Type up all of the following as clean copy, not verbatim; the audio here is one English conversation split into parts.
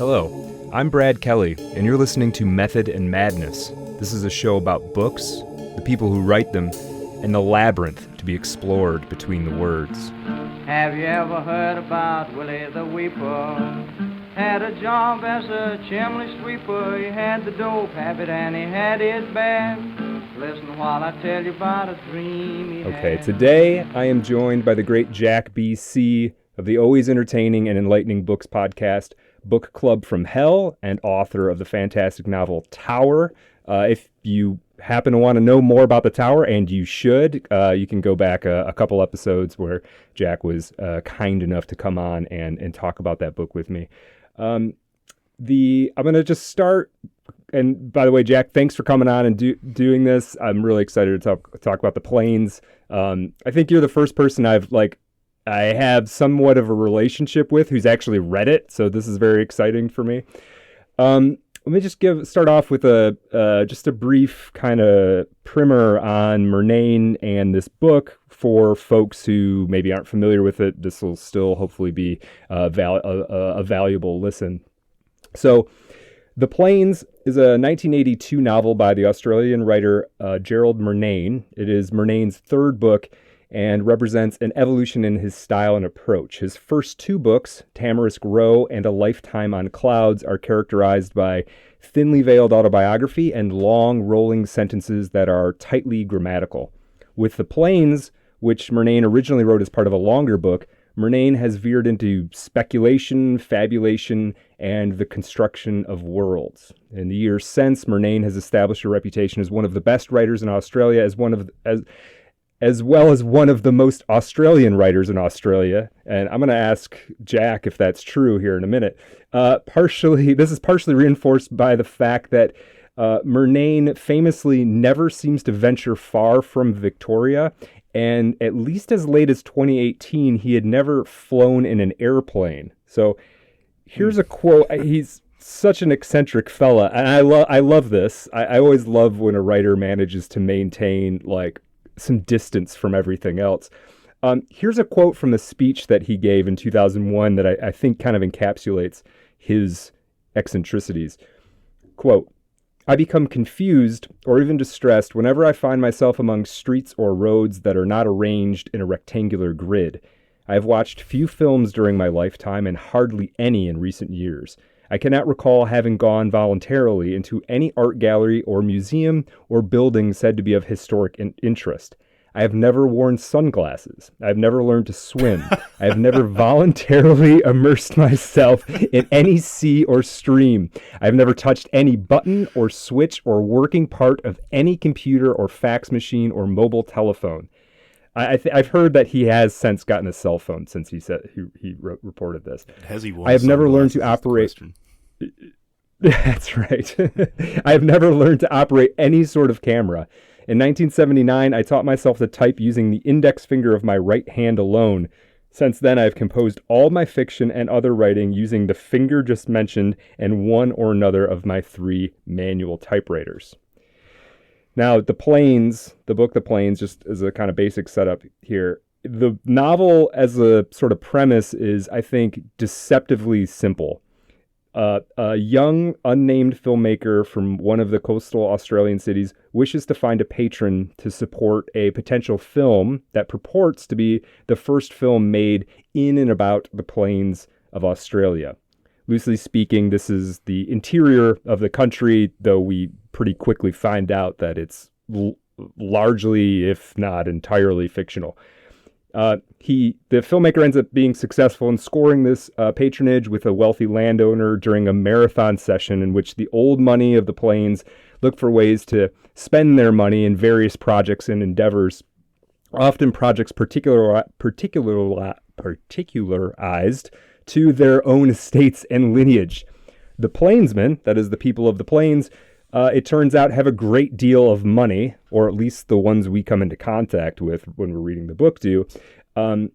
Hello, I'm Brad Kelly, and you're listening to Method and Madness. This is a show about books, the people who write them, and the labyrinth to be explored between the words. Have you ever heard about Willie the Weeper? Had a job as a chimney sweeper. He had the dope habit and he had his band. Listen while I tell you about a dream he Okay, had. today I am joined by the great Jack B.C. of the always entertaining and enlightening books podcast, Book Club from Hell, and author of the fantastic novel Tower. If you happen to want to know more about the Tower, and you should, you can go back a couple episodes where Jack was kind enough to come on and talk about that book with me. I'm going to just start. And by the way, Jack, thanks for coming on and doing this. I'm really excited to talk about the Plains. I think you're the first person I have somewhat of a relationship with who's actually read it, so this is very exciting for me. Let me just start off with just a brief kind of primer on Murnane and this book for folks who maybe aren't familiar with it. This will still hopefully be a valuable listen. So, The Plains is a 1982 novel by the Australian writer Gerald Murnane. It is Murnane's third book and represents an evolution in his style and approach. His first two books, Tamarisk Row and A Lifetime on Clouds, are characterized by thinly veiled autobiography and long, rolling sentences that are tightly grammatical. With The Plains, which Murnane originally wrote as part of a longer book, Murnane has veered into speculation, fabulation, and the construction of worlds. In the years since, Murnane has established a reputation as one of the best writers in Australia, as well as one of the most Australian writers in Australia. And I'm going to ask Jack if that's true here in a minute. This is partially reinforced by the fact that Murnane famously never seems to venture far from Victoria. And at least as late as 2018, he had never flown in an airplane. So here's a quote. He's such an eccentric fella. And I love this. I always love when a writer manages to maintain some distance from everything else. Here's a quote from the speech that he gave in 2001 that I think kind of encapsulates his eccentricities. Quote, "I become confused or even distressed whenever I find myself among streets or roads that are not arranged in a rectangular grid. I have watched few films during my lifetime and hardly any in recent years. I cannot recall having gone voluntarily into any art gallery or museum or building said to be of historic interest. I have never worn sunglasses. I have never learned to swim. I have never voluntarily immersed myself in any sea or stream. I have never touched any button or switch or working part of any computer or fax machine or mobile telephone." I've heard that he has since gotten a cell phone since he reported this. Has he worn I have never learned to operate. That's right. I have never learned to operate any sort of camera. In 1979, I taught myself to type using the index finger of my right hand alone. Since then, I have composed all my fiction and other writing using the finger just mentioned and one or another of my 3 manual typewriters. Now, The Plains, the book The Plains, just as a kind of basic setup here, the novel as a sort of premise is, I think, deceptively simple. A young, unnamed filmmaker from one of the coastal Australian cities wishes to find a patron to support a potential film that purports to be the first film made in and about the plains of Australia. Loosely speaking, this is the interior of the country, though we pretty quickly find out that it's largely, if not entirely, fictional. The filmmaker ends up being successful in scoring this patronage with a wealthy landowner during a marathon session in which the old money of the Plains look for ways to spend their money in various projects and endeavors, often projects particularized to their own estates and lineage. The Plainsmen, that is the people of the Plains, it turns out have a great deal of money, or at least the ones we come into contact with when we're reading the book do. Now,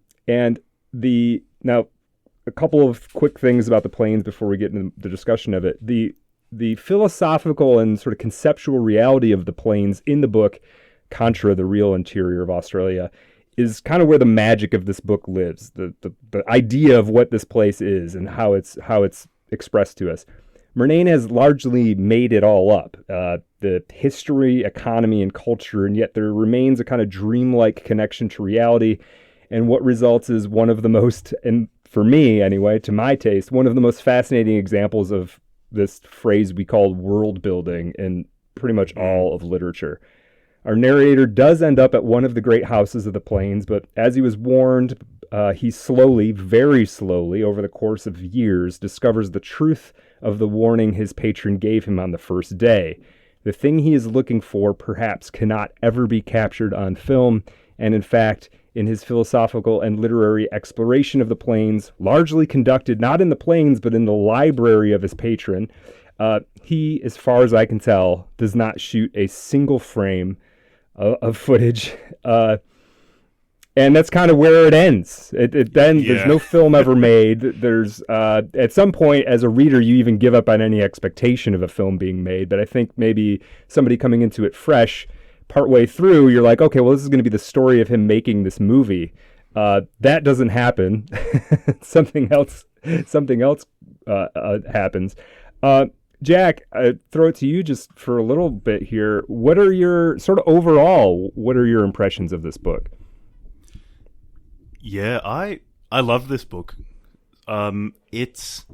a couple of quick things about the Plains before we get into the discussion of it. The philosophical and sort of conceptual reality of the Plains in the book, contra the real interior of Australia, is kind of where the magic of this book lives. The idea of what this place is and how it's expressed to us. Murnane has largely made it all up, the history, economy, and culture, and yet there remains a kind of dreamlike connection to reality, and what results is one of the most, and for me anyway, to my taste, one of the most fascinating examples of this phrase we call world building in pretty much all of literature. Our narrator does end up at one of the great houses of the plains, but as he was warned, he slowly, very slowly, over the course of years, discovers the truth of the warning his patron gave him on the first day. The thing he is looking for perhaps cannot ever be captured on film, and in fact, in his philosophical and literary exploration of the plains, largely conducted not in the plains but in the library of his patron, he, as far as I can tell, does not shoot a single frame of footage. And that's kind of where it ends. There's no film ever made. There's at some point, as a reader, you even give up on any expectation of a film being made. But I think maybe somebody coming into it fresh, partway through, you're like, okay, well, this is going to be the story of him making this movie. That doesn't happen. Something else happens. Jack, I throw it to you just for a little bit here. What are your impressions of this book? Yeah, I love this book. It's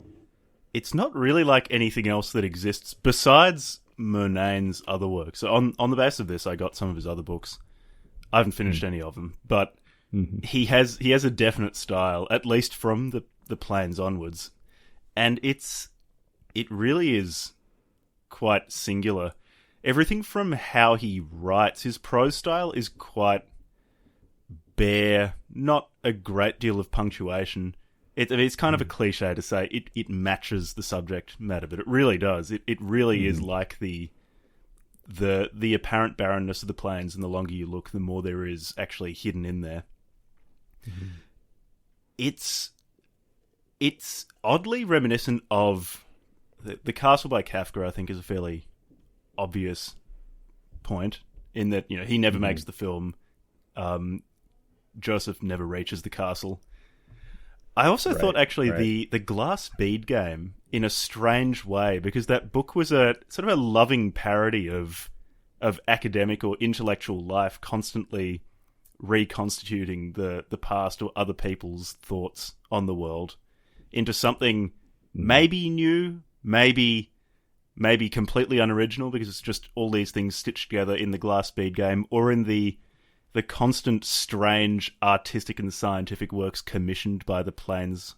not really like anything else that exists besides Murnane's other work. So on the basis of this, I got some of his other books. I haven't finished any of them, but he has a definite style, at least from the Plains onwards, and it really is quite singular. Everything from how he writes, his prose style is quite bare, not a great deal of punctuation. It's kind of a cliche to say it matches the subject matter, but it really does. It really is like the apparent barrenness of the plains, and the longer you look, the more there is actually hidden in there. It's oddly reminiscent of the Castle by Kafka. I think is a fairly obvious point in that he never makes the film. Joseph never reaches the castle. I also thought actually the glass bead game, in a strange way, because that book was a sort of a loving parody of academic or intellectual life, constantly reconstituting the past or other people's thoughts on the world into something maybe new, maybe completely unoriginal, because it's just all these things stitched together in the glass bead game, or in the constant, strange, artistic and scientific works commissioned by the Plains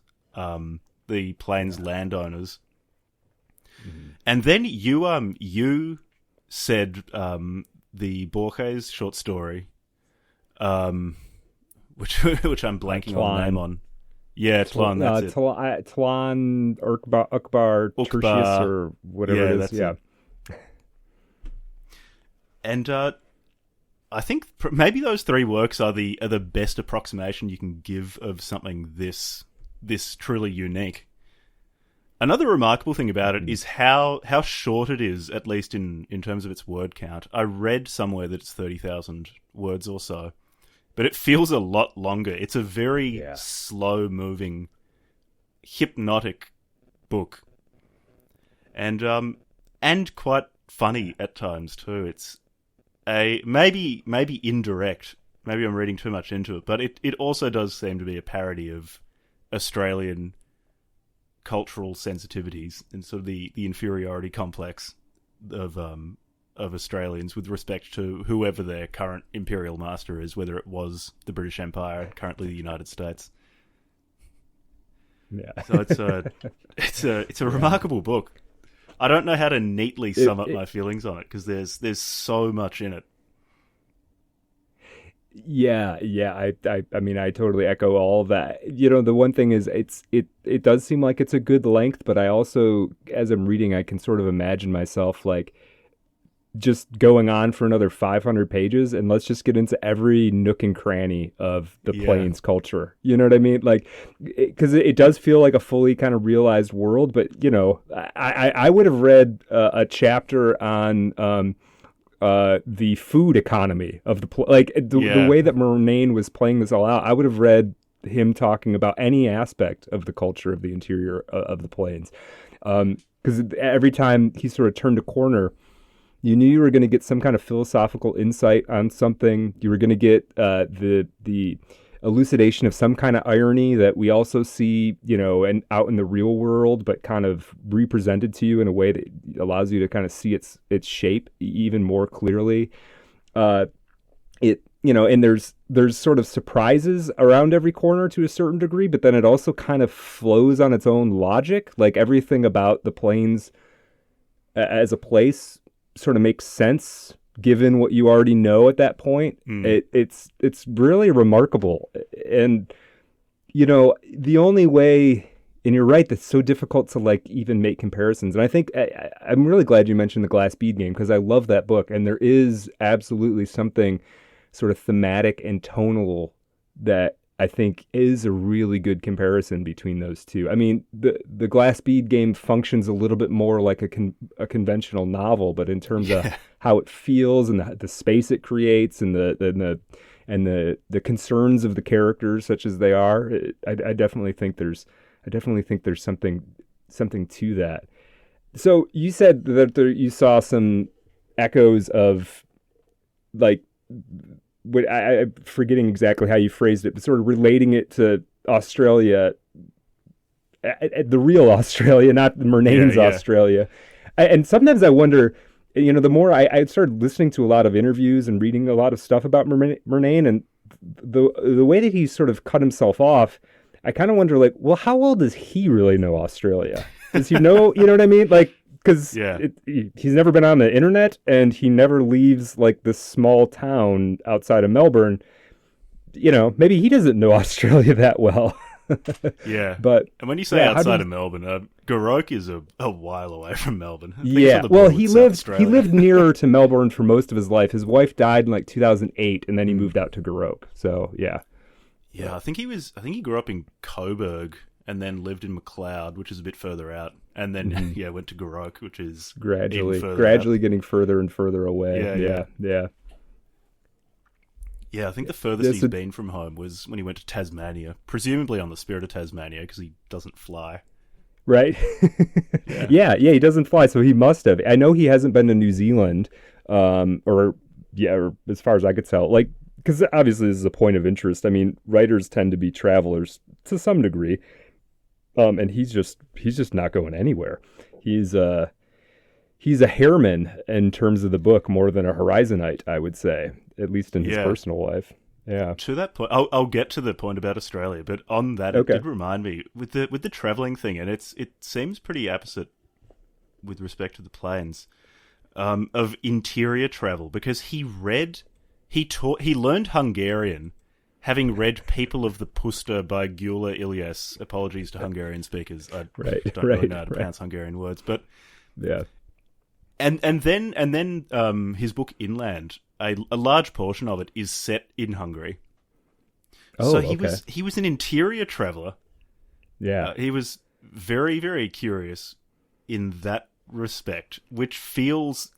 landowners. And then you said the Borges short story, which I'm blanking on the name on. Yeah, Tlan, that's it. Tlan Ukbar Tertius, or whatever it is. Yeah. And I think maybe those three works are the best approximation you can give of something this truly unique. Another remarkable thing about it is how short it is, at least in terms of its word count. I read somewhere that it's 30,000 words or so, but it feels a lot longer. It's a very slow-moving, hypnotic book, and quite funny at times too. It's maybe indirect. Maybe I'm reading too much into it, but it also does seem to be a parody of Australian cultural sensitivities and sort of the inferiority complex of Australians with respect to whoever their current imperial master is, whether it was the British Empire, currently the United States. Yeah. So it's a remarkable book. I don't know how to neatly sum up my feelings on it, because there's so much in it. Yeah. I mean, I totally echo all of that. The one thing is, it does seem like it's a good length, but I also, as I'm reading, I can sort of imagine myself like just going on for another 500 pages, and let's just get into every nook and cranny of the Plains culture. You know what I mean? Like, because it does feel like a fully kind of realized world, but I would have read a chapter on the food economy of the the way that Murnane was playing this all out. I would have read him talking about any aspect of the culture of the interior of the Plains. Because every time he sort of turned a corner, you knew you were going to get some kind of philosophical insight on something. You were going to get the elucidation of some kind of irony that we also see, and out in the real world, but kind of represented to you in a way that allows you to kind of see its shape even more clearly. And there's sort of surprises around every corner to a certain degree, but then it also kind of flows on its own logic. Like everything about the Plains as a place sort of makes sense given what you already know at that point. It's really remarkable. And, the only way, and you're right, that's so difficult to like even make comparisons. And I think I'm really glad you mentioned the Glass Bead Game, because I love that book. And there is absolutely something sort of thematic and tonal that I think is a really good comparison between those two. I mean, the Glass Bead Game functions a little bit more like a conventional novel, but in terms of how it feels and the space it creates and the concerns of the characters, such as they are, I definitely think there's something to that. So you said that you saw some echoes of like. I'm forgetting exactly how you phrased it, but sort of relating it to Australia, the real Australia, not Murnane's Australia. And sometimes I wonder, the more I started listening to a lot of interviews and reading a lot of stuff about Murnane, and the way that he sort of cut himself off, I kind of wonder, like, well, how well does he really know Australia? Does he know, you know what I mean? Like, because he's never been on the internet, and he never leaves like this small town outside of Melbourne. Maybe he doesn't know Australia that well. Yeah, but and when you say outside of Melbourne, Goroke is a while away from Melbourne. Well, he lived nearer to Melbourne for most of his life. His wife died in like 2008, and then he moved out to Goroke. So yeah. I think he grew up in Coburg and then lived in McLeod, which is a bit further out, and then went to Goroke, which is gradually getting further and further away. Yeah. I think the furthest he's been from home was when he went to Tasmania, presumably on the Spirit of Tasmania, because he doesn't fly. Right. Yeah, he doesn't fly, so he must have. I know he hasn't been to New Zealand, or as far as I could tell, like, because obviously this is a point of interest. I mean, writers tend to be travelers to some degree. And he's just not going anywhere. He's a Hairman in terms of the book more than a Horizonite, I would say, at least in his personal life. Yeah. To that point, I'll get to the point about Australia, but on that, it did remind me with the traveling thing, and it seems pretty opposite with respect to the Plains, of interior travel, because he learned Hungarian, having read People of the Puszta by Gyula Ilyes. Apologies to Hungarian speakers. I don't really know how to pronounce Hungarian words, but yeah. And then his book Inland, a large portion of it is set in Hungary. So he was an interior traveler. Yeah. He was very, very curious in that respect, which feels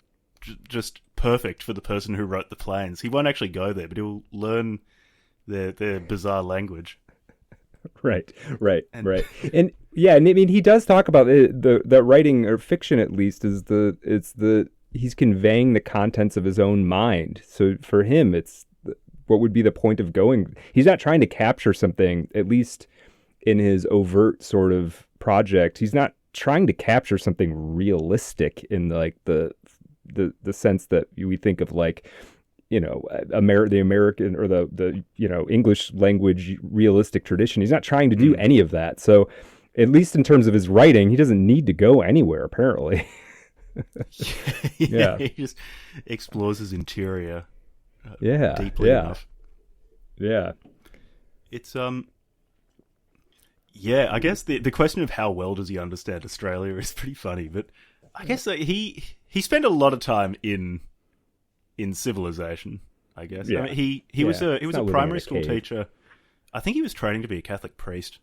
just perfect for the person who wrote The Plains. He won't actually go there, but he'll learn their bizarre language. Right. And I mean, he does talk about the writing, or fiction at least, he's conveying the contents of his own mind. So for him, it's what would be the point of going? He's not trying to capture something, at least in his overt sort of project. He's not trying to capture something realistic in like the sense that we think of, like, the American or the English language realistic tradition. He's not trying to do any of that. So at least in terms of his writing, he doesn't need to go anywhere, apparently. He just explores his interior deeply enough. Yeah. It's I guess the question of how well does he understand Australia is pretty funny, but I guess that he spent a lot of time in civilization, I guess. Yeah. I mean, he was a primary school teacher. I think he was training to be a Catholic priest.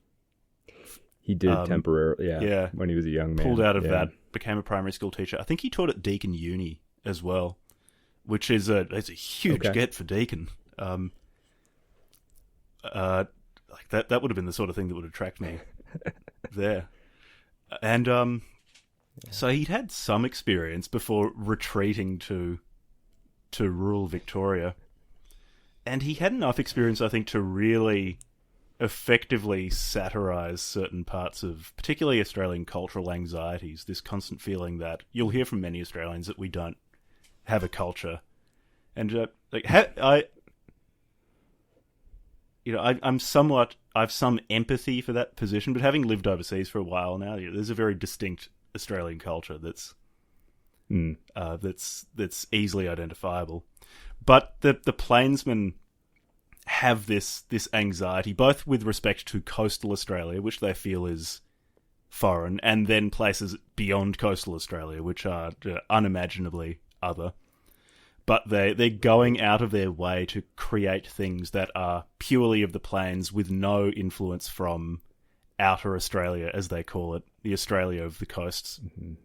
He did temporarily, when he was a young man. Pulled out of that, became a primary school teacher. I think he taught at Deakin Uni as well, which is it's a huge get for Deakin. Like that would have been the sort of thing that would attract me there. And So he'd had some experience before retreating to rural Victoria. And he had enough experience, I think, to really effectively satirize certain parts of particularly Australian cultural anxieties, this constant feeling that you'll hear from many Australians that we don't have a culture. And I've some empathy for that position, but having lived overseas for a while now, there's a very distinct Australian culture that's easily identifiable. But the plainsmen have this anxiety, both with respect to coastal Australia, which they feel is foreign, and then places beyond coastal Australia, which are unimaginably other. But they're going out of their way to create things that are purely of the plains with no influence from outer Australia, as they call it, the Australia of the coasts. Mm-hmm.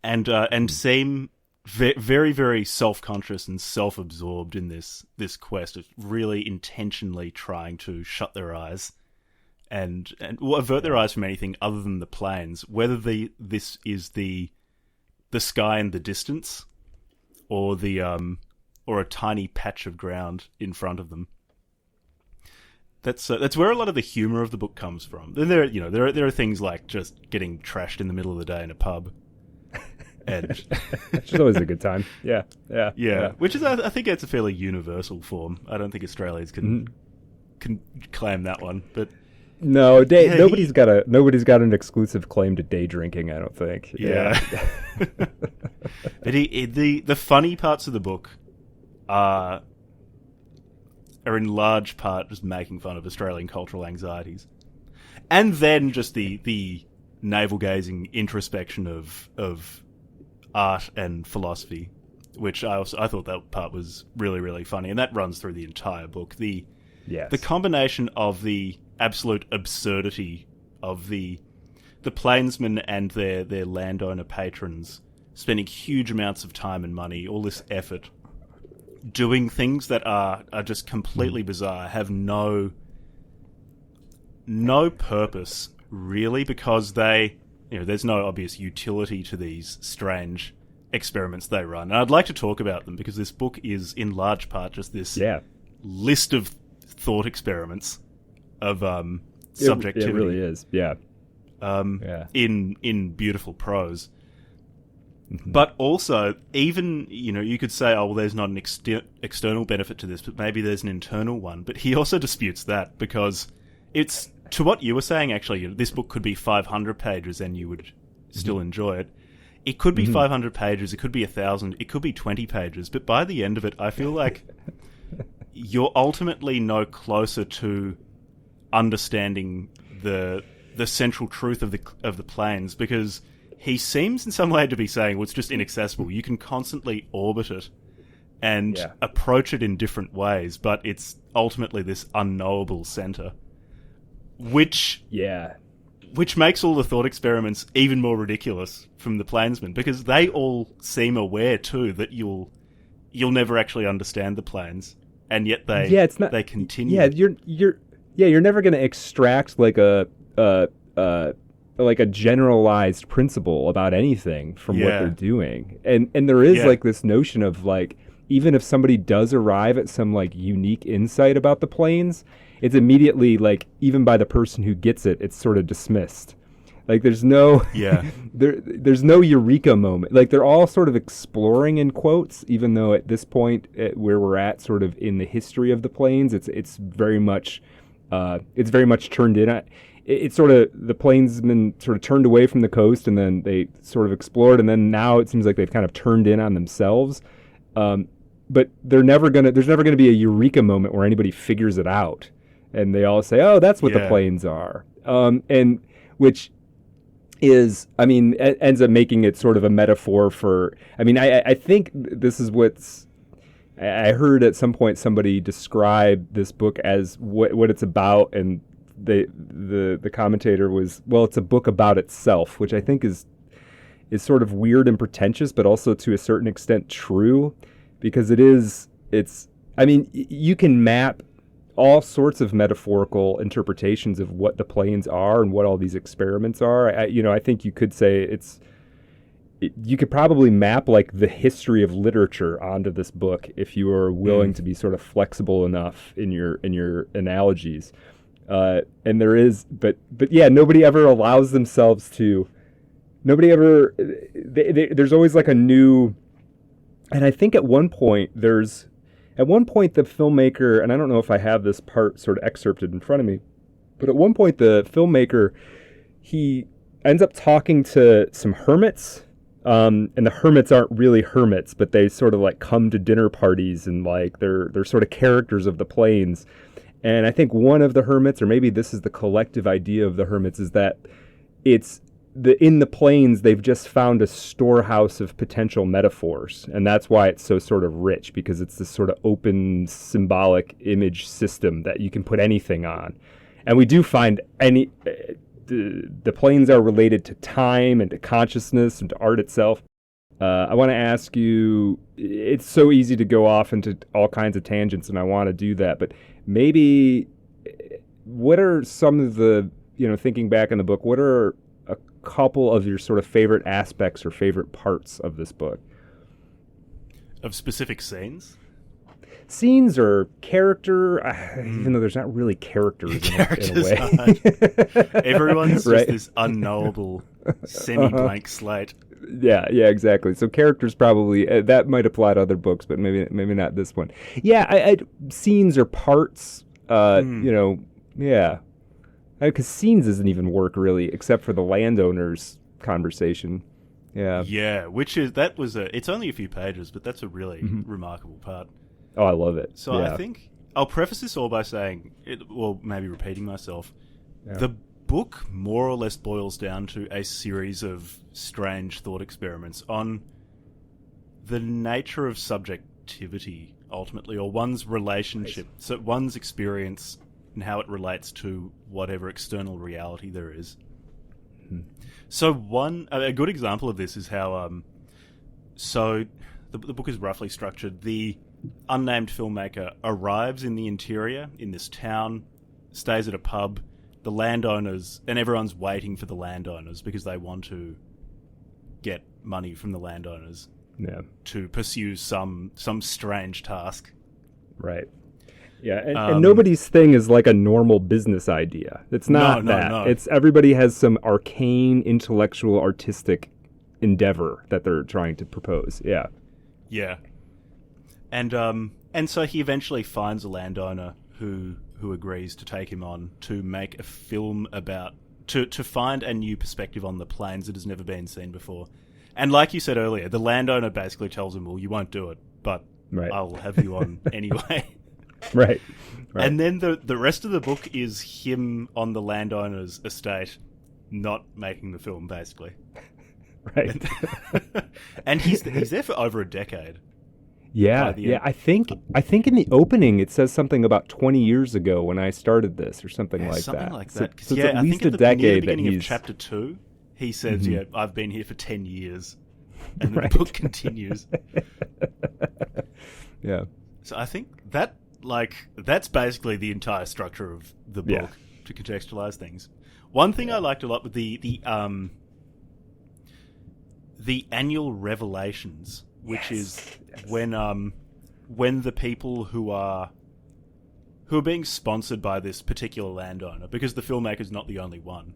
And seem very, very self-conscious and self-absorbed in this quest of really intentionally trying to shut their eyes and avert their eyes from anything other than the plains, whether this is the sky in the distance or or a tiny patch of ground in front of them. That's where a lot of the humor of the book comes from. There are things like just getting trashed in the middle of the day in a pub. And which is always a good time. Yeah. Which is, I think, it's a fairly universal form. I don't think Australians can claim that one, but no, nobody's got an exclusive claim to day drinking. I don't think. Yeah. But the funny parts of the book are in large part just making fun of Australian cultural anxieties, and then just the navel gazing introspection of art and philosophy, which I thought that part was really, really funny, and that runs through the entire book. The combination of the absolute absurdity of the plainsmen and their landowner patrons spending huge amounts of time and money, all this effort, doing things that are just completely bizarre, have no purpose really, because there's no obvious utility to these strange experiments they run. And I'd like to talk about them because this book is in large part just this list of thought experiments of subjectivity. It really is, in beautiful prose. Mm-hmm. But also, even, you could say, oh, well, there's not an external benefit to this, but maybe there's an internal one. But he also disputes that, because it's, to what you were saying, actually, this book could be 500 pages and you would still enjoy it. It could be 500 pages, it could be 1,000, it could be 20 pages, but by the end of it, I feel like you're ultimately no closer to understanding the central truth of the plains, because he seems in some way to be saying, well, it's just inaccessible. You can constantly orbit it and approach it in different ways, but it's ultimately this unknowable center, which makes all the thought experiments even more ridiculous from the plainsmen, because they all seem aware too that you'll never actually understand the plains, and yet they continue. You're never going to extract like a generalized principle about anything from what they're doing, and there is like this notion of like, even if somebody does arrive at some like unique insight about the plains, it's immediately like, even by the person who gets it, it's sort of dismissed. Like there's no there's no eureka moment. Like they're all sort of exploring in quotes, even though at this point where we're at sort of in the history of the plains, it's very much turned in. It's sort of, the plainsmen sort of turned away from the coast, and then they sort of explored, and then now it seems like they've kind of turned in on themselves. But there's never gonna be a eureka moment where anybody figures it out, and they all say, "Oh, that's what the plains are," and which is, I mean, ends up making it sort of a metaphor for. I mean, I think this is what's. I heard at some point somebody describe this book as what it's about, and the commentator was, well, it's a book about itself, which I think is sort of weird and pretentious, but also to a certain extent true, because I mean, you can map all sorts of metaphorical interpretations of what the planes are and what all these experiments are. I think you could say you could probably map like the history of literature onto this book if you were willing to be sort of flexible enough in your analogies. And there is, but yeah, nobody ever allows themselves to. Nobody ever. There's always like a new, and I think at one point the filmmaker, and I don't know if I have this part sort of excerpted in front of me, but at one point the filmmaker, he ends up talking to some hermits. And the hermits aren't really hermits, but they sort of like come to dinner parties and like they're sort of characters of the plains. And I think one of the hermits, or maybe this is the collective idea of the hermits, is that in the plains they've just found a storehouse of potential metaphors, and that's why it's so sort of rich, because it's this sort of open symbolic image system that you can put anything on. And we do find the planes are related to time and to consciousness and to art itself. I want to ask you, it's so easy to go off into all kinds of tangents, and I want to do that, but maybe what are some of the, thinking back in the book, what are a couple of your sort of favorite aspects or favorite parts of this book? Of specific scenes? Scenes or character, even though there's not really characters in a way. Everyone's just this unknowable, semi-blank slate. Yeah, exactly. So characters probably, that might apply to other books, but maybe not this one. Yeah, scenes or parts, yeah. Because scenes doesn't even work really, except for the landowners conversation. Yeah. Yeah, it's only a few pages, but that's a really remarkable part. Oh, I love it. So yeah. I think I'll preface this all by saying, maybe repeating myself, the book more or less boils down to a series of strange thought experiments on the nature of subjectivity, ultimately, or one's relationship, so one's experience and how it relates to whatever external reality there is. So a good example of this is how, the book is roughly structured. The unnamed filmmaker arrives in the interior in this town, stays at a pub. The landowners, and everyone's waiting for the landowners because they want to get money from the landowners to pursue some strange task. Right. Yeah, and nobody's thing is like a normal business idea. It's not that. No. It's everybody has some arcane, intellectual, artistic endeavor that they're trying to propose. Yeah. Yeah. And so he eventually finds a landowner who agrees to take him on to make a film about to find a new perspective on the plains that has never been seen before. And like you said earlier, the landowner basically tells him, well, you won't do it, but I'll have you on anyway. Right. And then the rest of the book is him on the landowner's estate not making the film, basically. Right. And he's there for over a decade. Yeah. I think in the opening it says something about 20 years ago when I started this, or something like something that. Like that. So it's at least a decade. Near the beginning of chapter 2, he says, I've been here for 10 years. And the book continues. Yeah. So I think that's basically the entire structure of the book to contextualize things. One thing I liked a lot with the annual revelations, which is when the people who are being sponsored by this particular landowner, because the filmmaker's not the only one,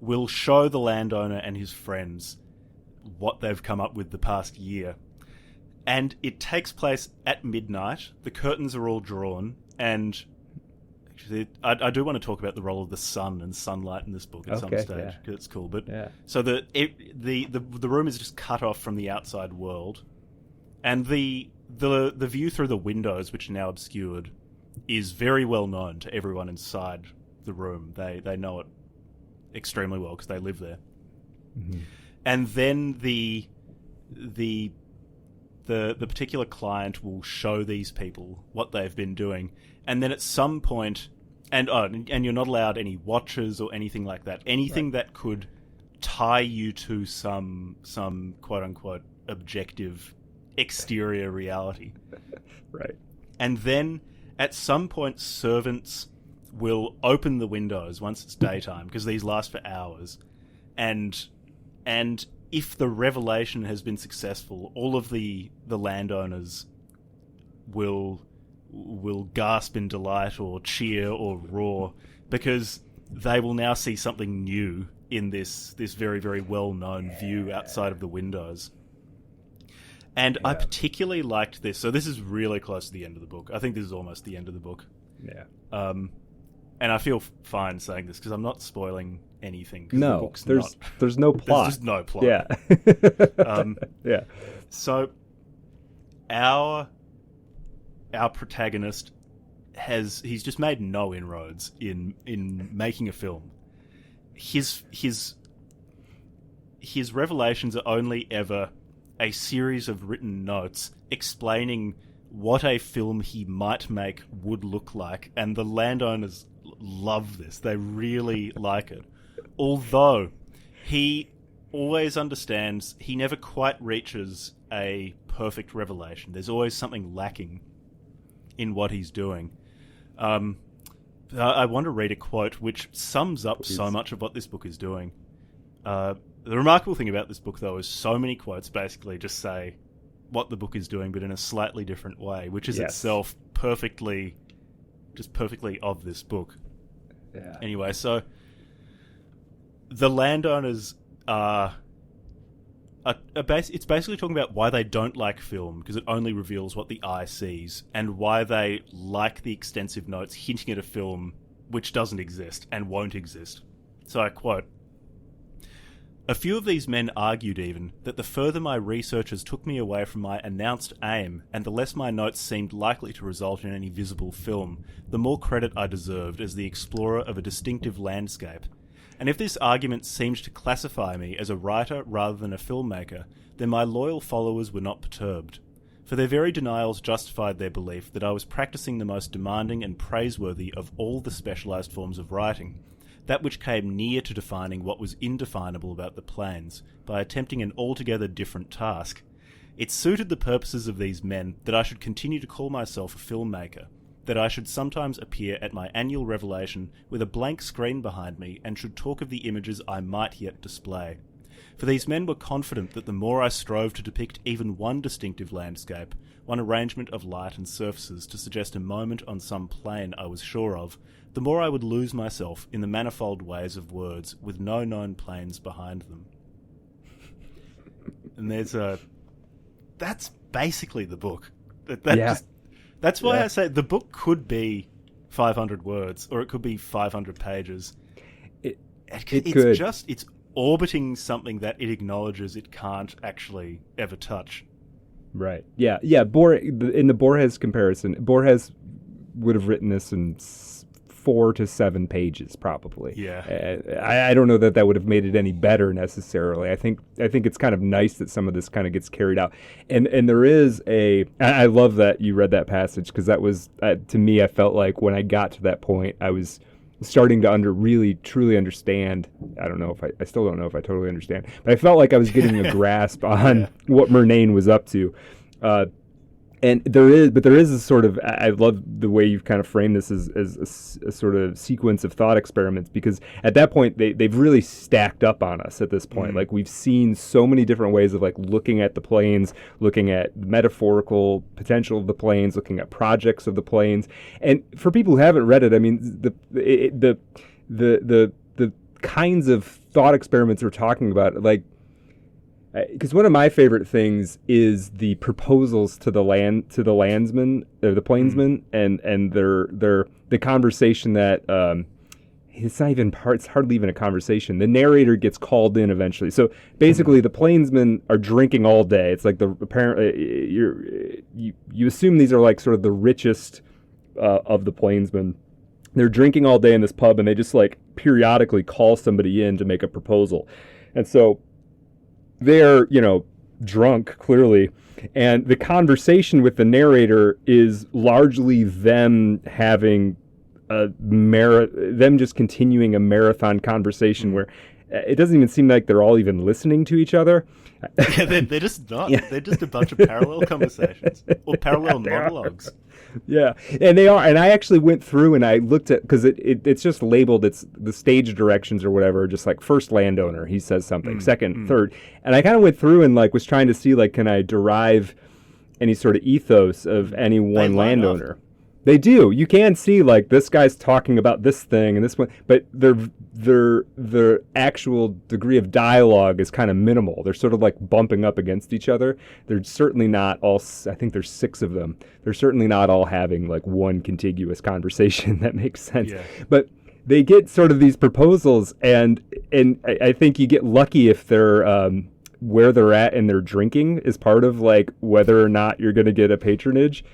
will show the landowner and his friends what they've come up with the past year. And it takes place at midnight. The curtains are all drawn, and actually, I do want to talk about the role of the sun and sunlight in this book at some stage, because it's cool. But so the room is just cut off from the outside world, and the view through the windows, which are now obscured, is very well known to everyone inside the room. They know it extremely well because they live there. And then the particular client will show these people what they've been doing, and then at some point, and you're not allowed any watches or anything like that, anything that could tie you to some quote unquote objective exterior reality. Right. And then at some point servants will open the windows once it's daytime, because these last for hours, and if the revelation has been successful, all of the landowners will gasp in delight or cheer or roar, because they will now see something new in this very, very well-known view outside of the windows. And I particularly liked this. So this is really close to the end of the book. I think this is almost the end of the book. Yeah. And I feel fine saying this because I'm not spoiling anything. No, there's no plot. There's just no plot. Yeah. Yeah. So our protagonist he's just made no inroads in making a film. His revelations are only ever a series of written notes explaining what a film he might make would look like, and the landowners love this. They really like it. Although he always understands he never quite reaches a perfect revelation. There's always something lacking in what he's doing. I want to read a quote which sums up so much of what this book is doing. The remarkable thing about this book, though, is so many quotes basically just say what the book is doing, but in a slightly different way, which is itself perfectly of this book. Yeah. Anyway, so the landowners it's basically talking about why they don't like film, because it only reveals what the eye sees, and why they like the extensive notes hinting at a film which doesn't exist and won't exist. So I quote, "A few of these men argued even that the further my researches took me away from my announced aim, and the less my notes seemed likely to result in any visible film, the more credit I deserved as the explorer of a distinctive landscape. And if this argument seemed to classify me as a writer rather than a filmmaker, then my loyal followers were not perturbed. For their very denials justified their belief that I was practicing the most demanding and praiseworthy of all the specialised forms of writing, that which came near to defining what was indefinable about the plains, by attempting an altogether different task. It suited the purposes of these men that I should continue to call myself a filmmaker, that I should sometimes appear at my annual revelation with a blank screen behind me and should talk of the images I might yet display. For these men were confident that the more I strove to depict even one distinctive landscape, one arrangement of light and surfaces to suggest a moment on some plain I was sure of, the more I would lose myself in the manifold ways of words with no known plains behind them." And that's basically the book. That's why I say the book could be 500 words, or it could be 500 pages. It's orbiting something that it acknowledges it can't actually ever touch. Right. Yeah. Yeah. In the Borges comparison, Borges would have written this in 4 to 7 pages, probably. Yeah. I don't know that would have made it any better necessarily. I think it's kind of nice that some of this kind of gets carried out, and there is I love that you read that passage, because that was to me, I felt like when I got to that point, I was starting to really truly understand. I still don't know if I totally understand, but I felt like I was getting a grasp on what Murnane was up to. And there is a sort of, I love the way you've kind of framed this as a sort of sequence of thought experiments, because at that point they've really stacked up on us at this point. Mm-hmm. Like, we've seen so many different ways of like looking at the plains, looking at the metaphorical potential of the plains, looking at projects of the plains. And for people who haven't read it, I mean, the kinds of thought experiments we're talking about, like, because one of my favorite things is the proposals to the landsmen, or the plainsmen, and the conversation that it's hardly even a conversation. The narrator gets called in eventually. So basically, the plainsmen are drinking all day. It's like you assume these are like sort of the richest of the plainsmen. They're drinking all day in this pub, and they just like periodically call somebody in to make a proposal, and so they're, drunk, clearly, and the conversation with the narrator is largely them having them just continuing a marathon conversation where it doesn't even seem like they're all even listening to each other. Yeah, they're just not. Yeah. They're just a bunch of parallel conversations or parallel monologues. Yeah, and they are. And I actually went through and I looked at, because it's just labeled. It's the stage directions or whatever. Just like first landowner, he says something. Second, third, and I kind of went through and like was trying to see like, can I derive any sort of ethos of any one landowner? They do. You can see like this guy's talking about this thing and this one, but their actual degree of dialogue is kind of minimal. They're sort of like bumping up against each other. They're certainly not all. I think there's 6 of them. They're certainly not all having like one contiguous conversation that makes sense. Yeah. But they get sort of these proposals, and I think you get lucky if they're where they're at and their drinking is part of like whether or not you're going to get a patronage.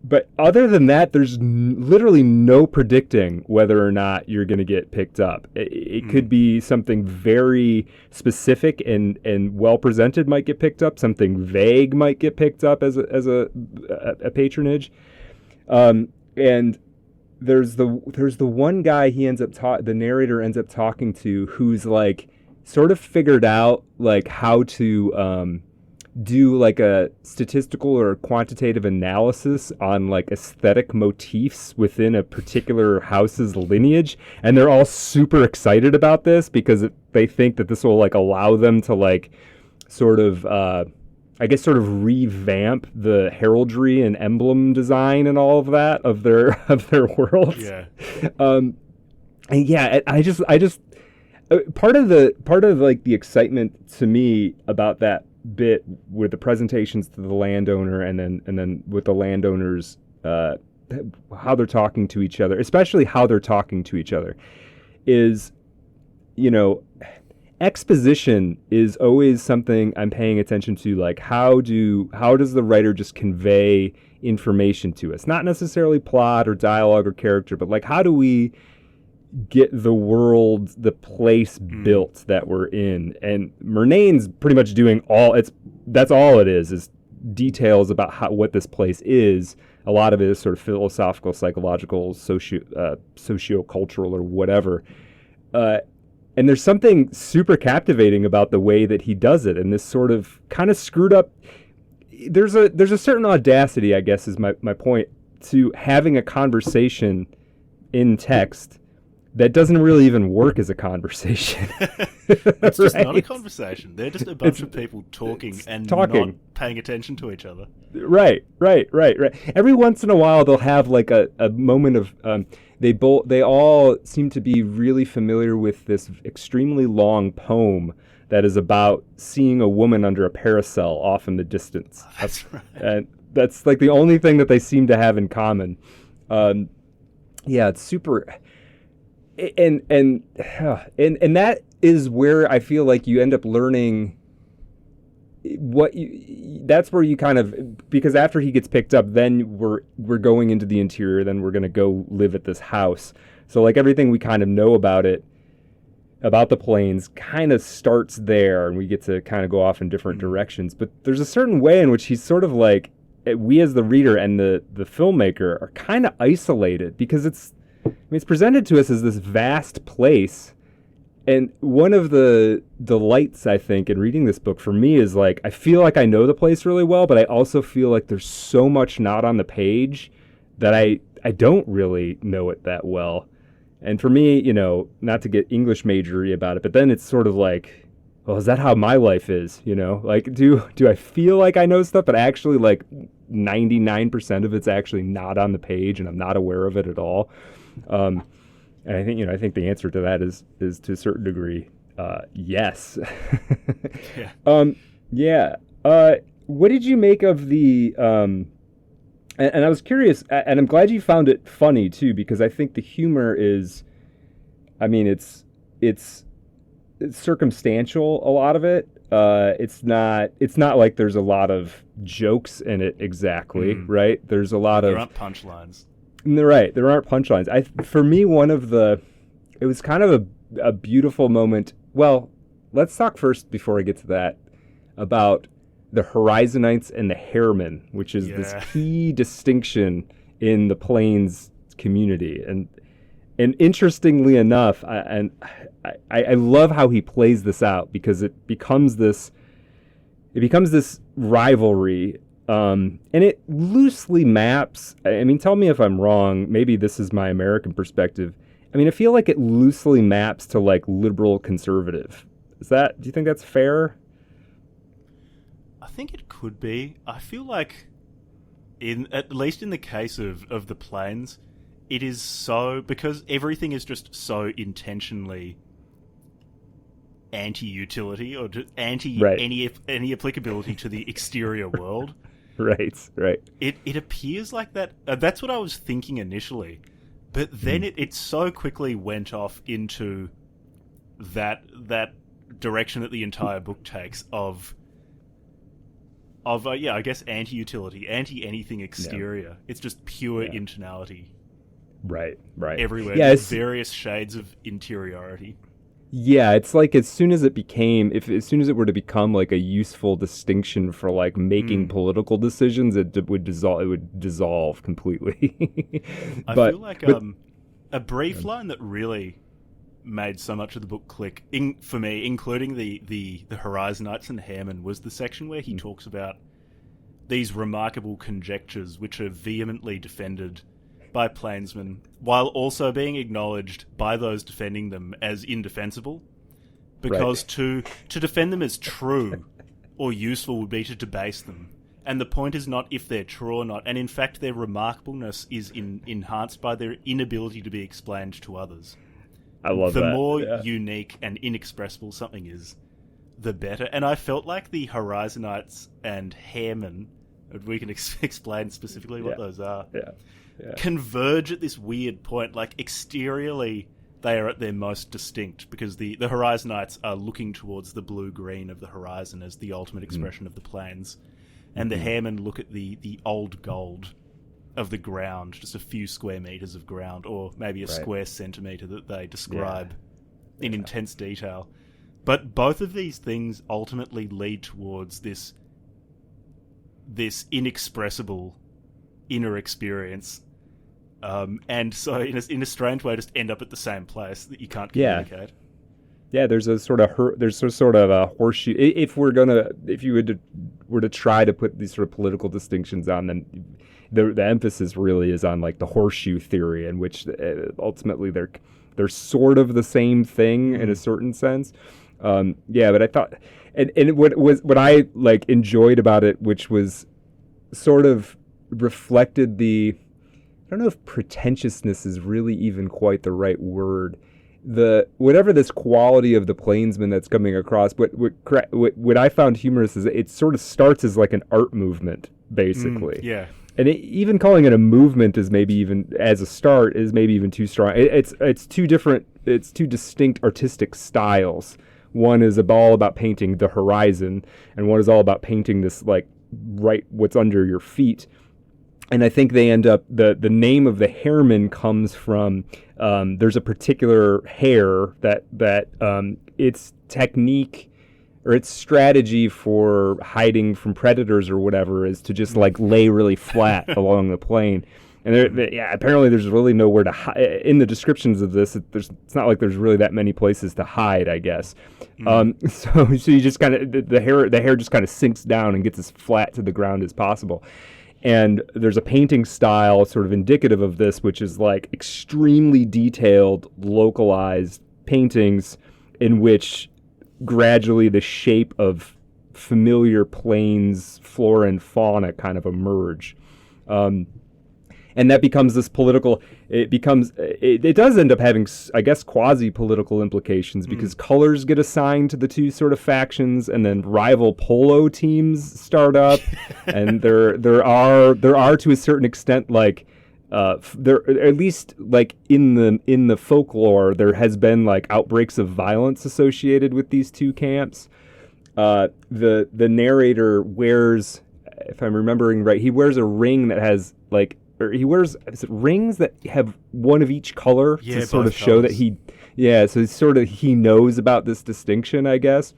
But other than that, there's literally no predicting whether or not you're going to get picked up. It could be something very specific and well presented might get picked up. Something vague might get picked up as a patronage. And there's the one guy he ends up the narrator ends up talking to, who's like sort of figured out like how to do like a statistical or quantitative analysis on like aesthetic motifs within a particular house's lineage, and they're all super excited about this because they think that this will like allow them to like sort of revamp the heraldry and emblem design and all of that of their world. Yeah. And yeah, I just part of like the excitement to me about that bit with the presentations to the landowner and then with the landowners, how they're talking to each other, especially how they're talking to each other, is, you know, exposition is always something I'm paying attention to. Like how does the writer just convey information to us? Not necessarily plot or dialogue or character, but like how do we get the world, the place built that we're in? And Murnane's pretty much doing that's all it is details about what this place is. A lot of it is sort of philosophical, psychological, socio-cultural or whatever. And there's something super captivating about the way that he does it, and this sort of kind of screwed up. There's a certain audacity, I guess, is my point, to having a conversation in text that doesn't really even work as a conversation. It's just not a conversation. They're just a bunch of people talking not paying attention to each other. Right. Every once in a while, they'll have like a moment of they all seem to be really familiar with this extremely long poem that is about seeing a woman under a parasol off in the distance. That's right. And that's like the only thing that they seem to have in common. Yeah, it's super. And that is where I feel like you end up learning that's where you kind of, because after he gets picked up, then we're going into the interior, then we're going to go live at this house. So like everything we kind of know about the Plains kind of starts there, and we get to kind of go off in different directions. But there's a certain way in which he's sort of like, we as the reader and the filmmaker are kind of isolated, because it's presented to us as this vast place. And one of the delights, I think, in reading this book for me is like, I feel like I know the place really well, but I also feel like there's so much not on the page that I don't really know it that well. And for me, you know, not to get English majory about it, but then it's sort of like, well, is that how my life is? You know, like, do I feel like I know stuff, but actually like 99% of it's actually not on the page and I'm not aware of it at all. And I think the answer to that is to a certain degree, yes. Yeah. What did you make of the? And I was curious, and I'm glad you found it funny too, because I think the humor is, it's circumstantial. A lot of it. It's not like there's a lot of jokes in it exactly, right? There's a lot of. There aren't punchlines. Right, there aren't punchlines. For me, it was kind of a beautiful moment. Well, let's talk first, before I get to that, about the Horizonites and the Hairmen, which is this key distinction in the Plains community. And interestingly enough, I love how he plays this out, because it becomes this rivalry And it loosely maps, I mean, tell me if I'm wrong, maybe this is my American perspective. I mean, I feel like it loosely maps to like liberal conservative. Do you think that's fair? I think it could be. I feel like, at least in the case of the Plains, it is so, because everything is just so intentionally anti-utility or anti Right. any applicability to the exterior world. Right. It appears like that. That's what I was thinking initially, but then it so quickly went off into that direction that the entire book takes of I guess anti-utility, anti-anything exterior. Yeah. It's just pure internality. Right. Everywhere. Yeah, various shades of interiority. Yeah, it's like as soon as it were to become like a useful distinction for like making political decisions, it would dissolve completely. I feel like a brief line that really made so much of the book click for me, including the Horizonites and Hammond, was the section where he talks about these remarkable conjectures which are vehemently defended by plainsmen, while also being acknowledged by those defending them as indefensible. Because to defend them as true or useful would be to debase them. And the point is not if they're true or not, and in fact their remarkableness is enhanced by their inability to be explained to others. I love that. The more unique and inexpressible something is, the better. And I felt like the Horizonites and Hammond, we can explain specifically what those are, converge at this weird point. Like, exteriorly, they are at their most distinct, because the Horizonites are looking towards the blue-green of the horizon as the ultimate expression of the plains. And the Hammond look at the old gold of the ground, just a few square meters of ground, or maybe a square centimeter that they describe in intense detail. But both of these things ultimately lead towards this inexpressible inner experience, and so in a strange way, just end up at the same place that you can't communicate. Yeah, there's a sort of a horseshoe. If you were to try to put these sort of political distinctions on them, the emphasis really is on like the horseshoe theory, in which ultimately they're sort of the same thing in a certain sense. But I thought, and what I like enjoyed about it, which was sort of reflected I don't know if pretentiousness is really even quite the right word. Whatever this quality of the plainsman that's coming across, what I found humorous is it sort of starts as like an art movement, basically. And even calling it a movement is maybe even as a start is maybe even too strong. It's two distinct artistic styles. One is all about painting the horizon, and one is all about painting this like what's under your feet. And I think they end up, the name of the hairman comes from, there's a particular hare that its technique or its strategy for hiding from predators or whatever is to just like lay really flat along the plain. And apparently there's really nowhere to hide. In the descriptions of this, it's not like there's really that many places to hide, I guess. So you just kind of, the hair just kind of sinks down and gets as flat to the ground as possible. And there's a painting style sort of indicative of this, which is like extremely detailed, localized paintings in which gradually the shape of familiar plains, flora and fauna kind of emerge. And that becomes this political, it does end up having, I guess, quasi-political implications, because colors get assigned to the two sort of factions, and then rival polo teams start up. And there are to a certain extent, like, there, at least like in the folklore, there has been like outbreaks of violence associated with these two camps. The narrator wears, if I'm remembering right, he wears a ring that has like, or he wears rings that have one of each color to sort of show that so he knows about this distinction, I guess.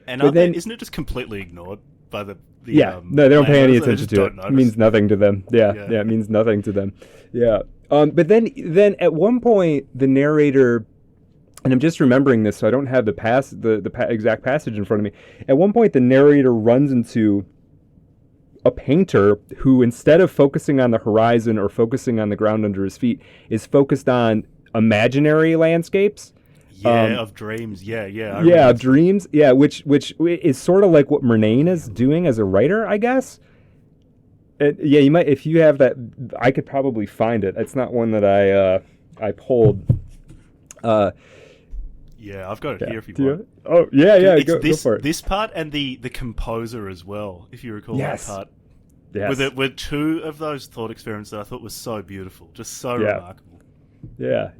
And isn't it just completely ignored by the no, they don't pay any attention to it. It means nothing to them. It means nothing to them. But then at one point the narrator, and I'm just remembering this, so I don't have the exact passage in front of me. At one point the narrator runs into a painter who, instead of focusing on the horizon or focusing on the ground under his feet, is focused on imaginary landscapes. Of dreams. I of dreams. Yeah, which is sort of like what Murnane is doing as a writer, I guess. You might, if you have that. I could probably find it. It's not one that I pulled. I've got it here if you want. Go for it. This part and the composer as well, if you recall that part. Yes. Were two of those thought experiments that I thought was so beautiful, just so remarkable. Yeah.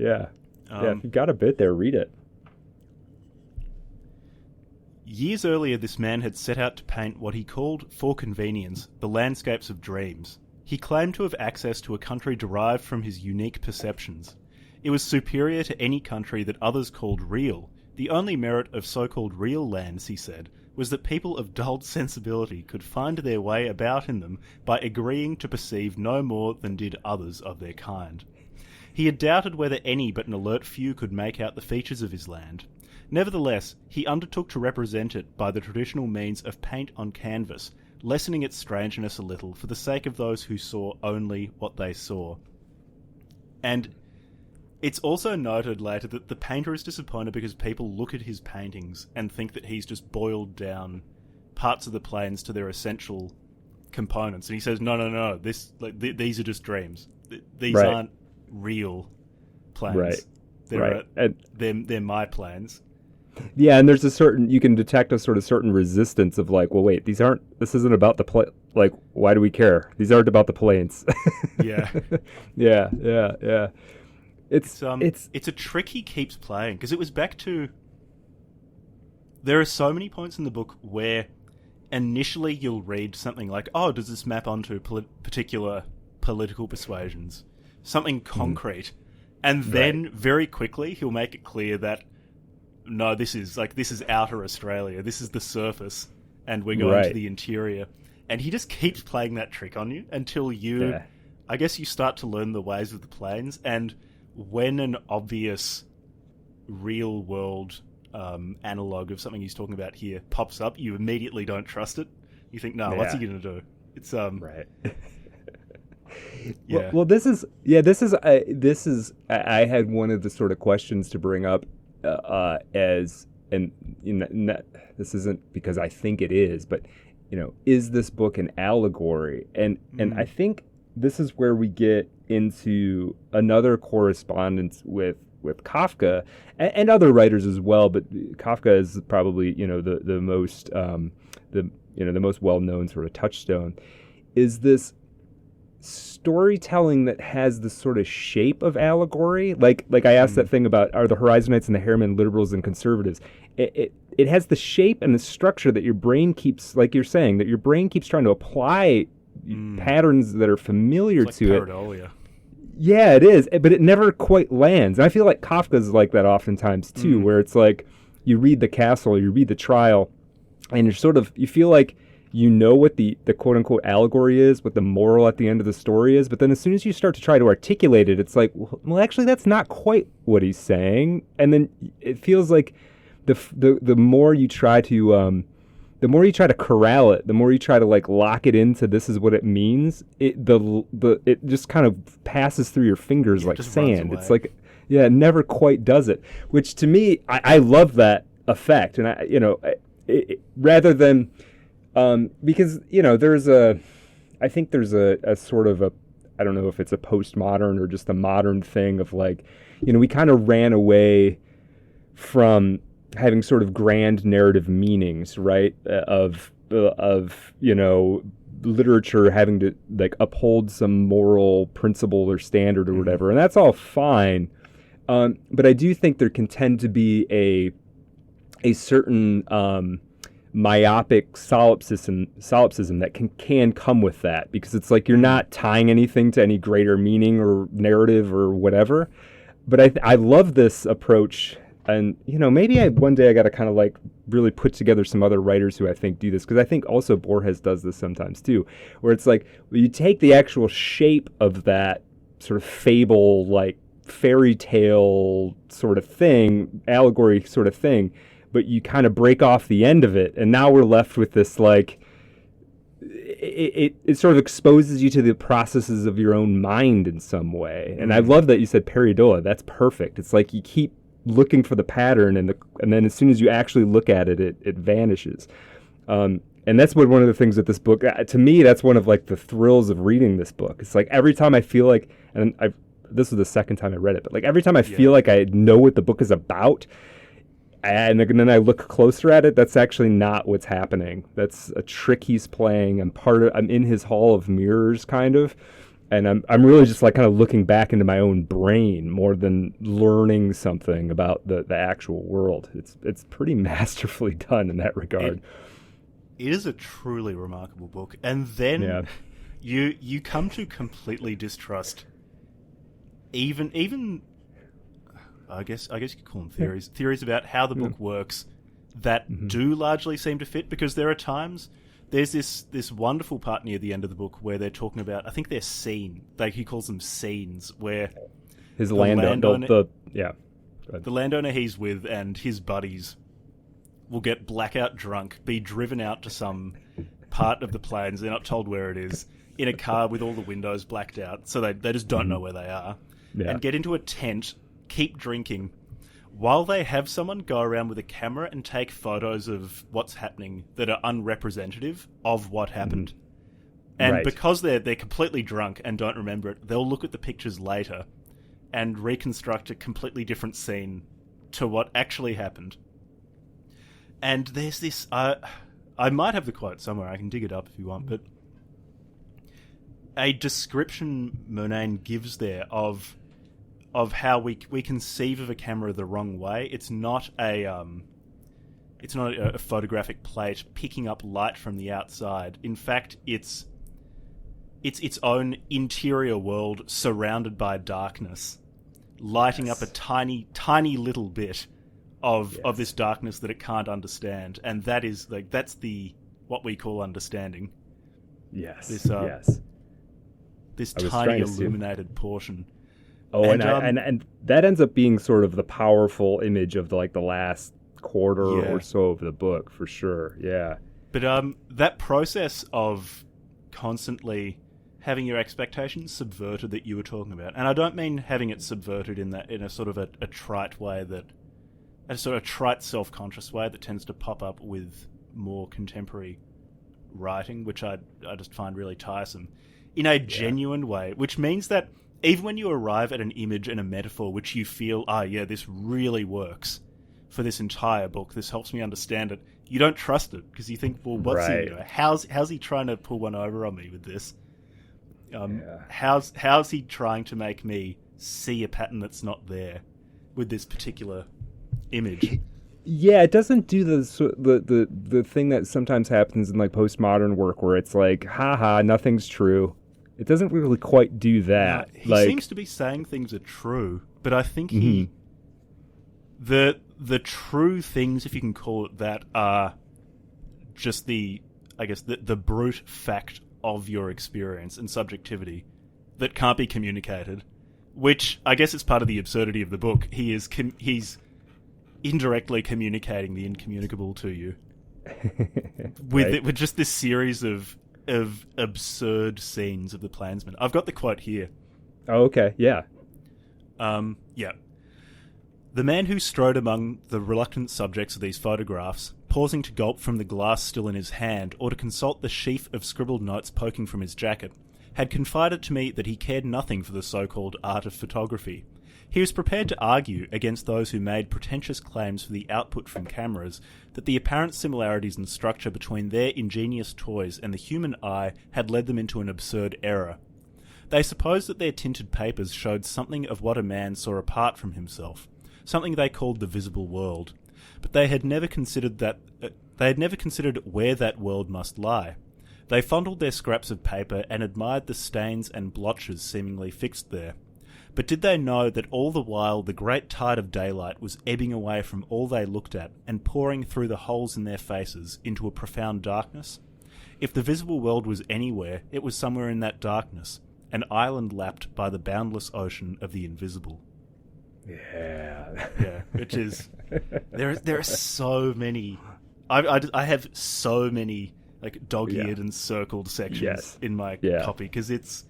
If you got a bit there, read it. Years earlier, this man had set out to paint what he called, for convenience, the landscapes of dreams. He claimed to have access to a country derived from his unique perceptions. It was superior to any country that others called real. The only merit of so-called real lands, he said, was that people of dulled sensibility could find their way about in them by agreeing to perceive no more than did others of their kind. He had doubted whether any but an alert few could make out the features of his land. Nevertheless, he undertook to represent it by the traditional means of paint on canvas, lessening its strangeness a little for the sake of those who saw only what they saw. And it's also noted later that the painter is disappointed because people look at his paintings and think that he's just boiled down parts of the plains to their essential components. And he says, no, these are just dreams. These aren't real plains. They're my plains. Yeah, and there's you can detect a sort of certain resistance of like, well, wait, this isn't about the like, why do we care? These aren't about the plains. Yeah. Yeah. It's a trick he keeps playing, because it was back to, there are so many points in the book where initially you'll read something like, oh, does this map onto particular political persuasions? Something concrete. And then very quickly he'll make it clear that no, this is outer Australia. This is the surface, and we're going to the interior. And he just keeps playing that trick on you until I guess you start to learn the ways of the plains. And when an obvious real world analog of something he's talking about here pops up, you immediately don't trust it. You think, no, what's he going to do? It's right. Yeah. Well, this is I had one of the sort of questions to bring up this isn't because I think it is, but is this book an allegory? And I think this is where we get into another correspondence with Kafka and other writers as well, but Kafka is probably the most the most well-known sort of touchstone. Is this storytelling that has the sort of shape of allegory? Like I asked that thing about, are the Horizonites and the Harriman liberals and conservatives? It has the shape and the structure that your brain keeps, like you're saying, that your brain keeps trying to apply patterns that are familiar to pareidolia. It. Yeah, it is, but it never quite lands. And I feel like Kafka's like that oftentimes too, where it's like you read The Castle, you read The Trial, and you feel like what the quote-unquote allegory is, what the moral at the end of the story is, but then as soon as you start to try to articulate it, it's like, well, actually, that's not quite what he's saying. And then it feels like the more you try to corral it, the more you try to like lock it into this is what it means, it just kind of passes through your fingers like sand. It's like, it never quite does it, which to me, I love that effect. And rather than because I think there's a sort of I don't know if it's a postmodern or just a modern thing of like, we kind of ran away from having sort of grand narrative meanings, right? Of literature having to like uphold some moral principle or standard or whatever, and that's all fine. But I do think there can tend to be a certain myopic solipsism that can come with that, because it's like you're not tying anything to any greater meaning or narrative or whatever. But I love this approach, and maybe one day I got to kind of like really put together some other writers who I think do this, because I think also Borges does this sometimes too, where it's like, well, you take the actual shape of that sort of fable, like fairy tale sort of thing, allegory sort of thing, but you kind of break off the end of it, and now we're left with this like, it sort of exposes you to the processes of your own mind in some way. And I love that you said pareidolia. That's perfect. It's like you keep looking for the pattern, and then as soon as you actually look at it, it vanishes. And that's one of the things that this book, to me, that's one of like the thrills of reading this book. It's like every time I feel like, and this was the second time I read it, but like every time I feel like I know what the book is about, and then I look closer at it, that's actually not what's happening. That's a trick he's playing. I'm in his hall of mirrors, kind of, and I'm really just like kind of looking back into my own brain more than learning something about the actual world. It's pretty masterfully done in that regard. It is a truly remarkable book, and then you come to completely distrust even I guess you could call them theories about how the book works that do largely seem to fit, because there are times there's this wonderful part near the end of the book where they're talking about, I think they're he calls them scenes, where his landowner the landowner he's with and his buddies will get blackout drunk, be driven out to some part of the plains, they're not told where it is, in a car with all the windows blacked out, so they just don't know where they are, and get into a tent, keep drinking, while they have someone go around with a camera and take photos of what's happening that are unrepresentative of what happened. And because they're completely drunk and don't remember it, they'll look at the pictures later and reconstruct a completely different scene to what actually happened. And there's this... I might have the quote somewhere, I can dig it up if you want, but a description Murnane gives there of how we conceive of a camera the wrong way. It's not a photographic plate picking up light from the outside. In fact, it's its own interior world surrounded by darkness, lighting up a tiny little bit of this darkness that it can't understand, and that is that's what we call understanding. This tiny illuminated portion. Oh, and that ends up being sort of the powerful image of the last quarter or so of the book, for sure. Yeah. But that process of constantly having your expectations subverted that you were talking about, and I don't mean having it subverted in a sort of a trite way, a sort of trite self-conscious way that tends to pop up with more contemporary writing, which I just find really tiresome, in a genuine way, which means that even when you arrive at an image and a metaphor which you feel, this really works for this entire book, this helps me understand it, you don't trust it, because you think, well, what's he, how's he trying to pull one over on me with this? How's he trying to make me see a pattern that's not there with this particular image? Yeah, it doesn't do the thing that sometimes happens in postmodern work where it's like, haha, nothing's true. It doesn't really quite do that. He seems to be saying things are true, but I think the true things, if you can call it that, are just the brute fact of your experience and subjectivity that can't be communicated, which I guess is part of the absurdity of the book. He's indirectly communicating the incommunicable to you with just this series of absurd scenes of the Plainsmen. I've got the quote here. Oh, okay. Yeah. The man who strode among the reluctant subjects of these photographs, pausing to gulp from the glass still in his hand or to consult the sheaf of scribbled notes poking from his jacket, had confided to me that he cared nothing for the so-called art of photography. He was prepared to argue against those who made pretentious claims for the output from cameras that the apparent similarities in structure between their ingenious toys and the human eye had led them into an absurd error. They supposed that their tinted papers showed something of what a man saw apart from himself, something they called the visible world, but they had never considered where that world must lie. They fondled their scraps of paper and admired the stains and blotches seemingly fixed there. But did they know that all the while the great tide of daylight was ebbing away from all they looked at and pouring through the holes in their faces into a profound darkness? If the visible world was anywhere, it was somewhere in that darkness, an island lapped by the boundless ocean of the invisible. Yeah, which is... There are so many... I have so many like dog-eared and circled sections in my copy, because it's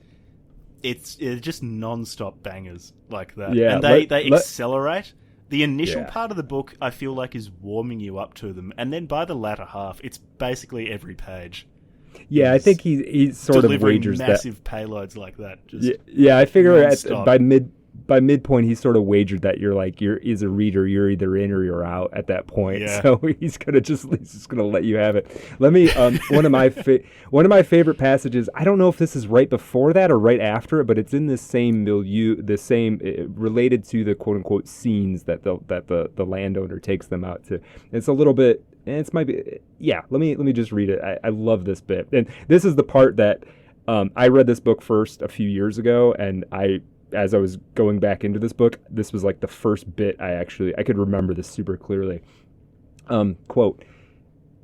just non-stop bangers like that. Yeah, and they accelerate. The initial part of the book, I feel like, is warming you up to them, and then by the latter half, it's basically every page. Yeah, I think he sort of wagers massive payloads like that. Just I figure non-stop. by midpoint he sort of wagered that as a reader, you're either in or you're out at that point. Yeah. So he's just gonna let you have it. Let me one of my favorite passages. I don't know if this is right before that or right after it, but it's in the same milieu, related to the quote unquote scenes that the landowner takes them out to. It's a little bit. Let me just read it. I love this bit, and this is the part that I read this book first a few years ago, and as I was going back into this book, this was like the first bit I could remember this super clearly. Quote.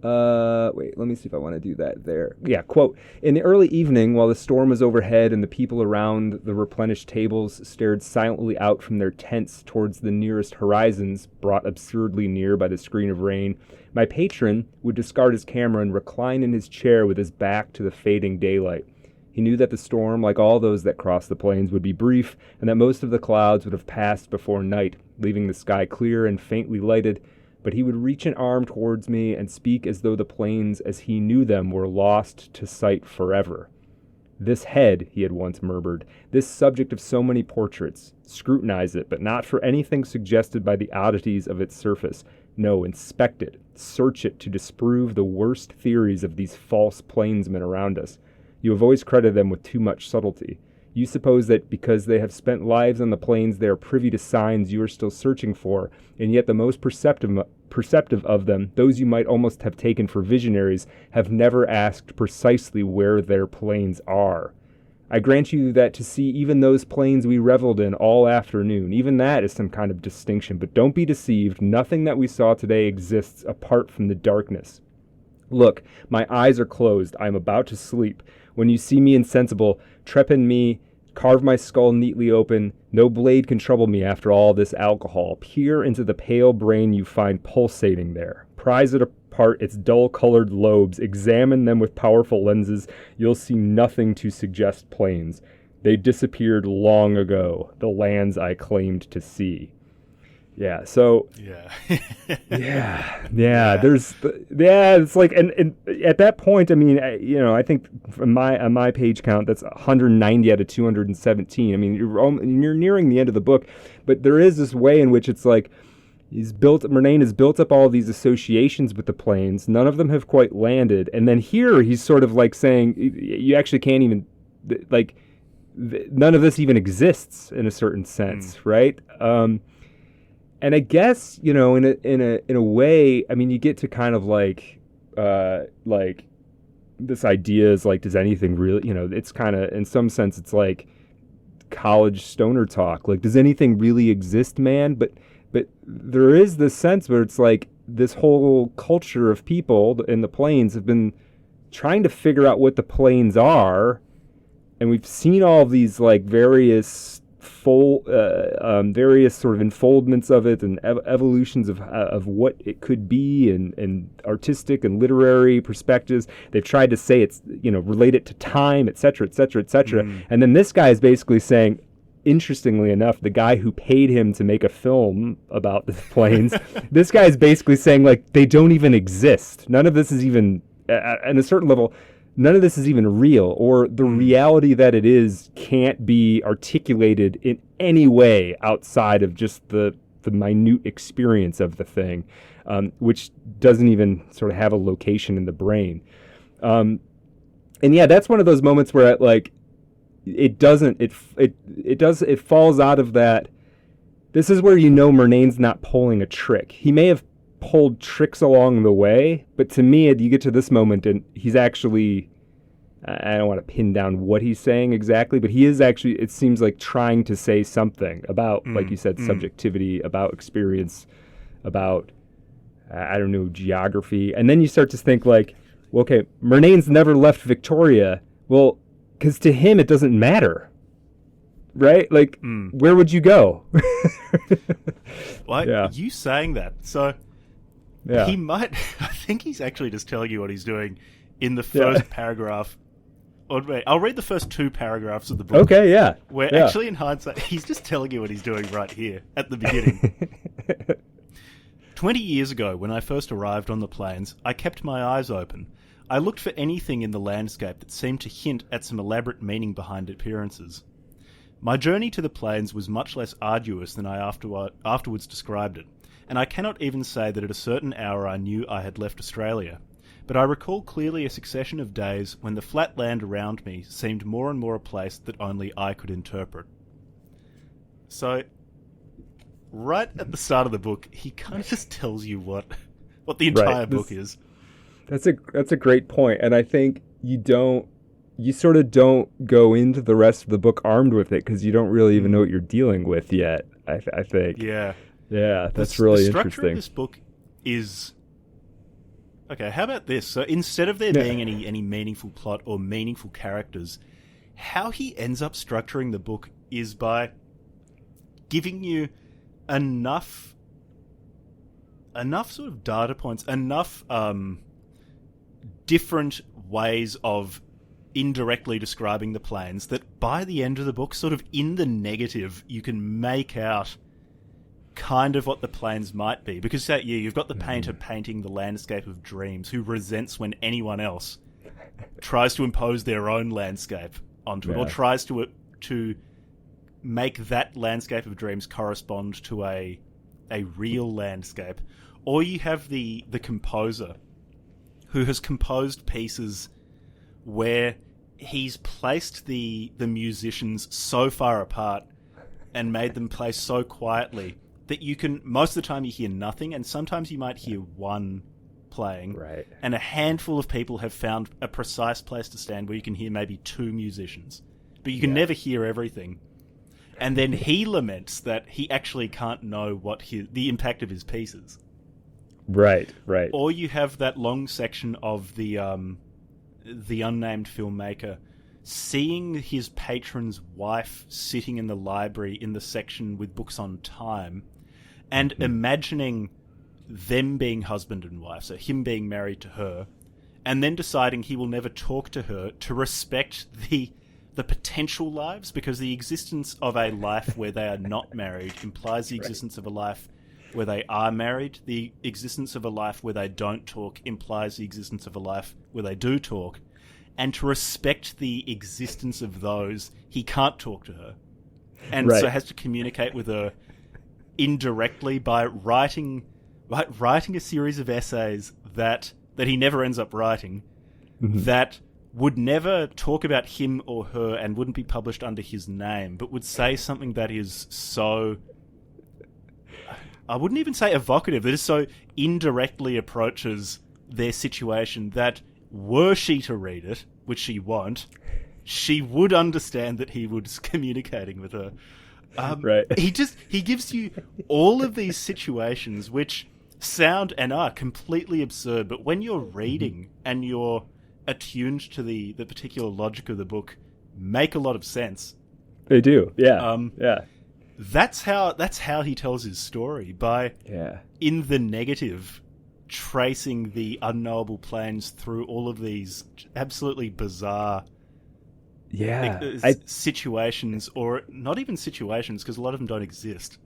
Wait, let me see if I want to do that there. Yeah, quote. In the early evening, while the storm was overhead and the people around the replenished tables stared silently out from their tents towards the nearest horizons, brought absurdly near by the screen of rain, my patron would discard his camera and recline in his chair with his back to the fading daylight. He knew that the storm, like all those that crossed the plains, would be brief, and that most of the clouds would have passed before night, leaving the sky clear and faintly lighted, but he would reach an arm towards me and speak as though the plains as he knew them were lost to sight forever. This head, he had once murmured, this subject of so many portraits, scrutinize it, but not for anything suggested by the oddities of its surface. No, inspect it, search it to disprove the worst theories of these false plainsmen around us. You have always credited them with too much subtlety. You suppose that because they have spent lives on the plains, they are privy to signs you are still searching for, and yet the most perceptive of them, those you might almost have taken for visionaries, have never asked precisely where their plains are. I grant you that to see even those plains we reveled in all afternoon, even that is some kind of distinction, but don't be deceived, nothing that we saw today exists apart from the darkness. Look, my eyes are closed, I am about to sleep. When you see me insensible, trepan me, carve my skull neatly open. No blade can trouble me after all this alcohol. Peer into the pale brain you find pulsating there. Prize it apart, its dull-colored lobes. Examine them with powerful lenses. You'll see nothing to suggest plains. They disappeared long ago, the lands I claimed to see. Yeah, so it's like, and at that point, I mean, I think on my page count, that's 190 out of 217. I mean, you're nearing the end of the book, but there is this way in which it's like Murnane has built up all these associations with the plains. None of them have quite landed, and then here he's sort of like saying you actually can't even none of this even exists in a certain sense, right? And I guess, in a way, I mean, you get to kind of like this idea is like, does anything really, it's kind of, in some sense, it's like college stoner talk. Like, does anything really exist, man? But there is this sense where it's like this whole culture of people in the plains have been trying to figure out what the plains are. And we've seen all of these like various various sort of unfoldments of it and evolutions of what it could be and artistic and literary perspectives. They've tried to say it's, relate it to time, et cetera, et cetera, et cetera. And then this guy is basically saying, interestingly enough, the guy who paid him to make a film about the plains, this guy is basically saying, like, they don't even exist. None of this is even, at a certain level, none of this is even real, or the reality that it is can't be articulated in any way outside of just the minute experience of the thing, which doesn't even sort of have a location in the brain. And yeah, that's one of those moments where it falls out of that. This is where Murnane's not pulling a trick. He may have pulled tricks along the way, but to me, you get to this moment and he's actually, I don't want to pin down what he's saying exactly, but he is actually, it seems like, trying to say something about, like you said, subjectivity, about experience, about, geography. And then you start to think like, well, okay, Murnane's never left Victoria. Well, because to him it doesn't matter, right? Like, where would you go? You saying that, so... Yeah. He might, I think he's actually just telling you what he's doing in the first paragraph. Or wait, I'll read the first 2 paragraphs of the book. Okay, yeah. Where yeah. actually, in hindsight, he's just telling you what he's doing right here at the beginning. 20 years ago, when I first arrived on the plains, I kept my eyes open. I looked for anything in the landscape that seemed to hint at some elaborate meaning behind appearances. My journey to the plains was much less arduous than I afterwards described it, and I cannot even say that at a certain hour I knew I had left Australia. But I recall clearly a succession of days when the flat land around me seemed more and more a place that only I could interpret. So, right at the start of the book, he kind of just tells you what the entire book is. That's a great point, and I think you sort of don't go into the rest of the book armed with it because you don't really even know what you're dealing with yet. I think. Yeah, that's really interesting. The structure interesting. of this book is. Okay, how about this? So instead of there being any meaningful plot or meaningful characters, how he ends up structuring the book is by giving you enough sort of data points, enough different ways of indirectly describing the plains that by the end of the book, sort of in the negative, you can make out kind of what the plains might be. Because you've got the painter painting the landscape of dreams who resents when anyone else tries to impose their own landscape onto it, or tries to make that landscape of dreams correspond to a real landscape. Or you have the composer who has composed pieces where he's placed the musicians so far apart and made them play so quietly that you can, most of the time you hear nothing, and sometimes you might hear one playing. Right. And a handful of people have found a precise place to stand where you can hear maybe 2 musicians. But you can never hear everything. And then he laments that he actually can't know what the impact of his pieces. Right. Or you have that long section of the unnamed filmmaker seeing his patron's wife sitting in the library in the section with books on time and imagining them being husband and wife, so him being married to her, and then deciding he will never talk to her to respect the potential lives, because the existence of a life where they are not married implies the existence of a life where they are married. The existence of a life where they don't talk implies the existence of a life where they do talk. And to respect the existence of those, he can't talk to her. And so has to communicate with her indirectly by writing a series of essays that he never ends up writing, that would never talk about him or her and wouldn't be published under his name, but would say something that is so... I wouldn't even say evocative, that is so indirectly approaches their situation that were she to read it, which she won't, she would understand that he was communicating with her. He gives you all of these situations which sound and are completely absurd, but when you're reading and you're attuned to the particular logic of the book, make a lot of sense. They do, yeah. That's how he tells his story, by in the negative, tracing the unknowable plains through all of these absolutely bizarre situations, or not even situations, because a lot of them don't exist.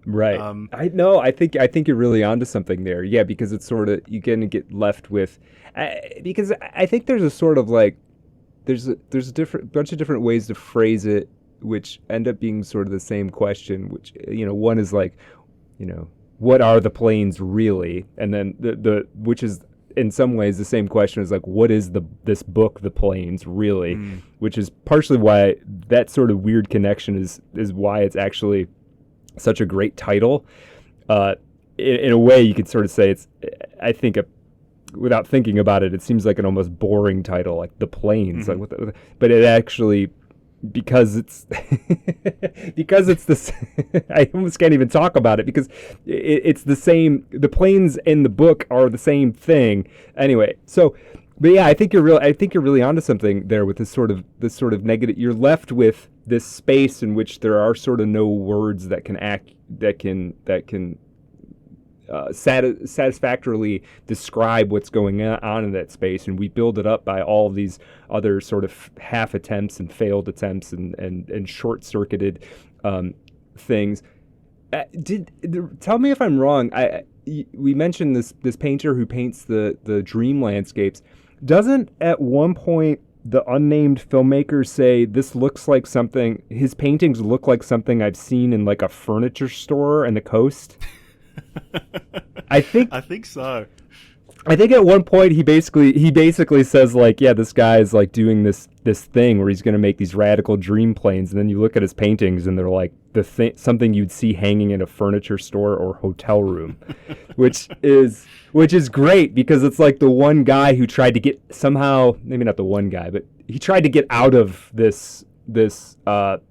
Right. I think you're really onto something there. Yeah, because it's sort of, you're going to get left with, because I think there's a sort of like, there's a bunch of different ways to phrase it, which end up being sort of the same question, which, one is like, what are the plains really? And then the which is in some ways the same question as like, what is this book, The Plains, really? Which is partially why that sort of weird connection is why it's actually such a great title. In a way, you could sort of say it's, I think, without thinking about it, it seems like an almost boring title, like The Plains. But it actually, because it's this, I almost can't even talk about it, because it's the same. The plains in the book are the same thing. Anyway, so, but yeah, I think you're really onto something there with this sort of negative. You're left with this space in which there are sort of no words that can satisfactorily describe what's going on in that space, and we build it up by all of these other sort of half attempts and failed attempts and short-circuited things. Tell me if I'm wrong. We mentioned this painter who paints the dream landscapes. Doesn't at one point the unnamed filmmaker say this looks like something? His paintings look like something I've seen in like a furniture store on the coast. I think so. I think at one point he basically says like, yeah, this guy is like doing this thing where he's going to make these radical dream planes, and then you look at his paintings and they're like something you'd see hanging in a furniture store or hotel room, which is great because it's like the one guy who tried to get somehow, maybe not the one guy, but he tried to get out of this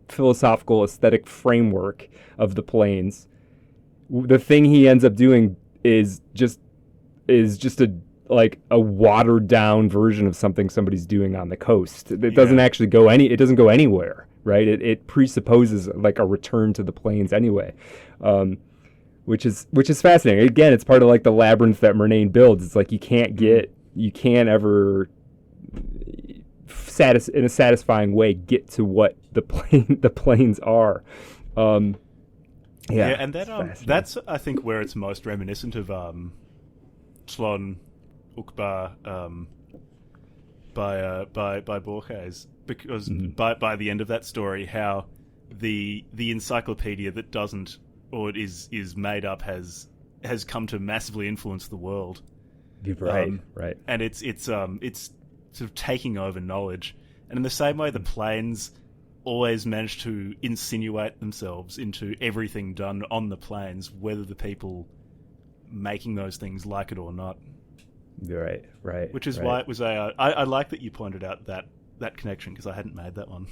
philosophical aesthetic framework of the plains. The thing he ends up doing is just a watered down version of something somebody's doing on the coast. It doesn't actually it doesn't go anywhere, right? It presupposes like a return to the plains anyway, which is fascinating. Again, it's part of like the labyrinth that Murnane builds. It's like you can't ever in a satisfying way get to what the plains are. And that's I think where it's most reminiscent of Tlon Ukba by Borges, because by the end of that story, how the encyclopedia that doesn't or is made up has come to massively influence the world. Right. And it's sort of taking over knowledge, and in the same way, the plains always manage to insinuate themselves into everything done on the plains, whether the people making those things like it or not. Right. Which is why it was I like that you pointed out that connection, because I hadn't made that one.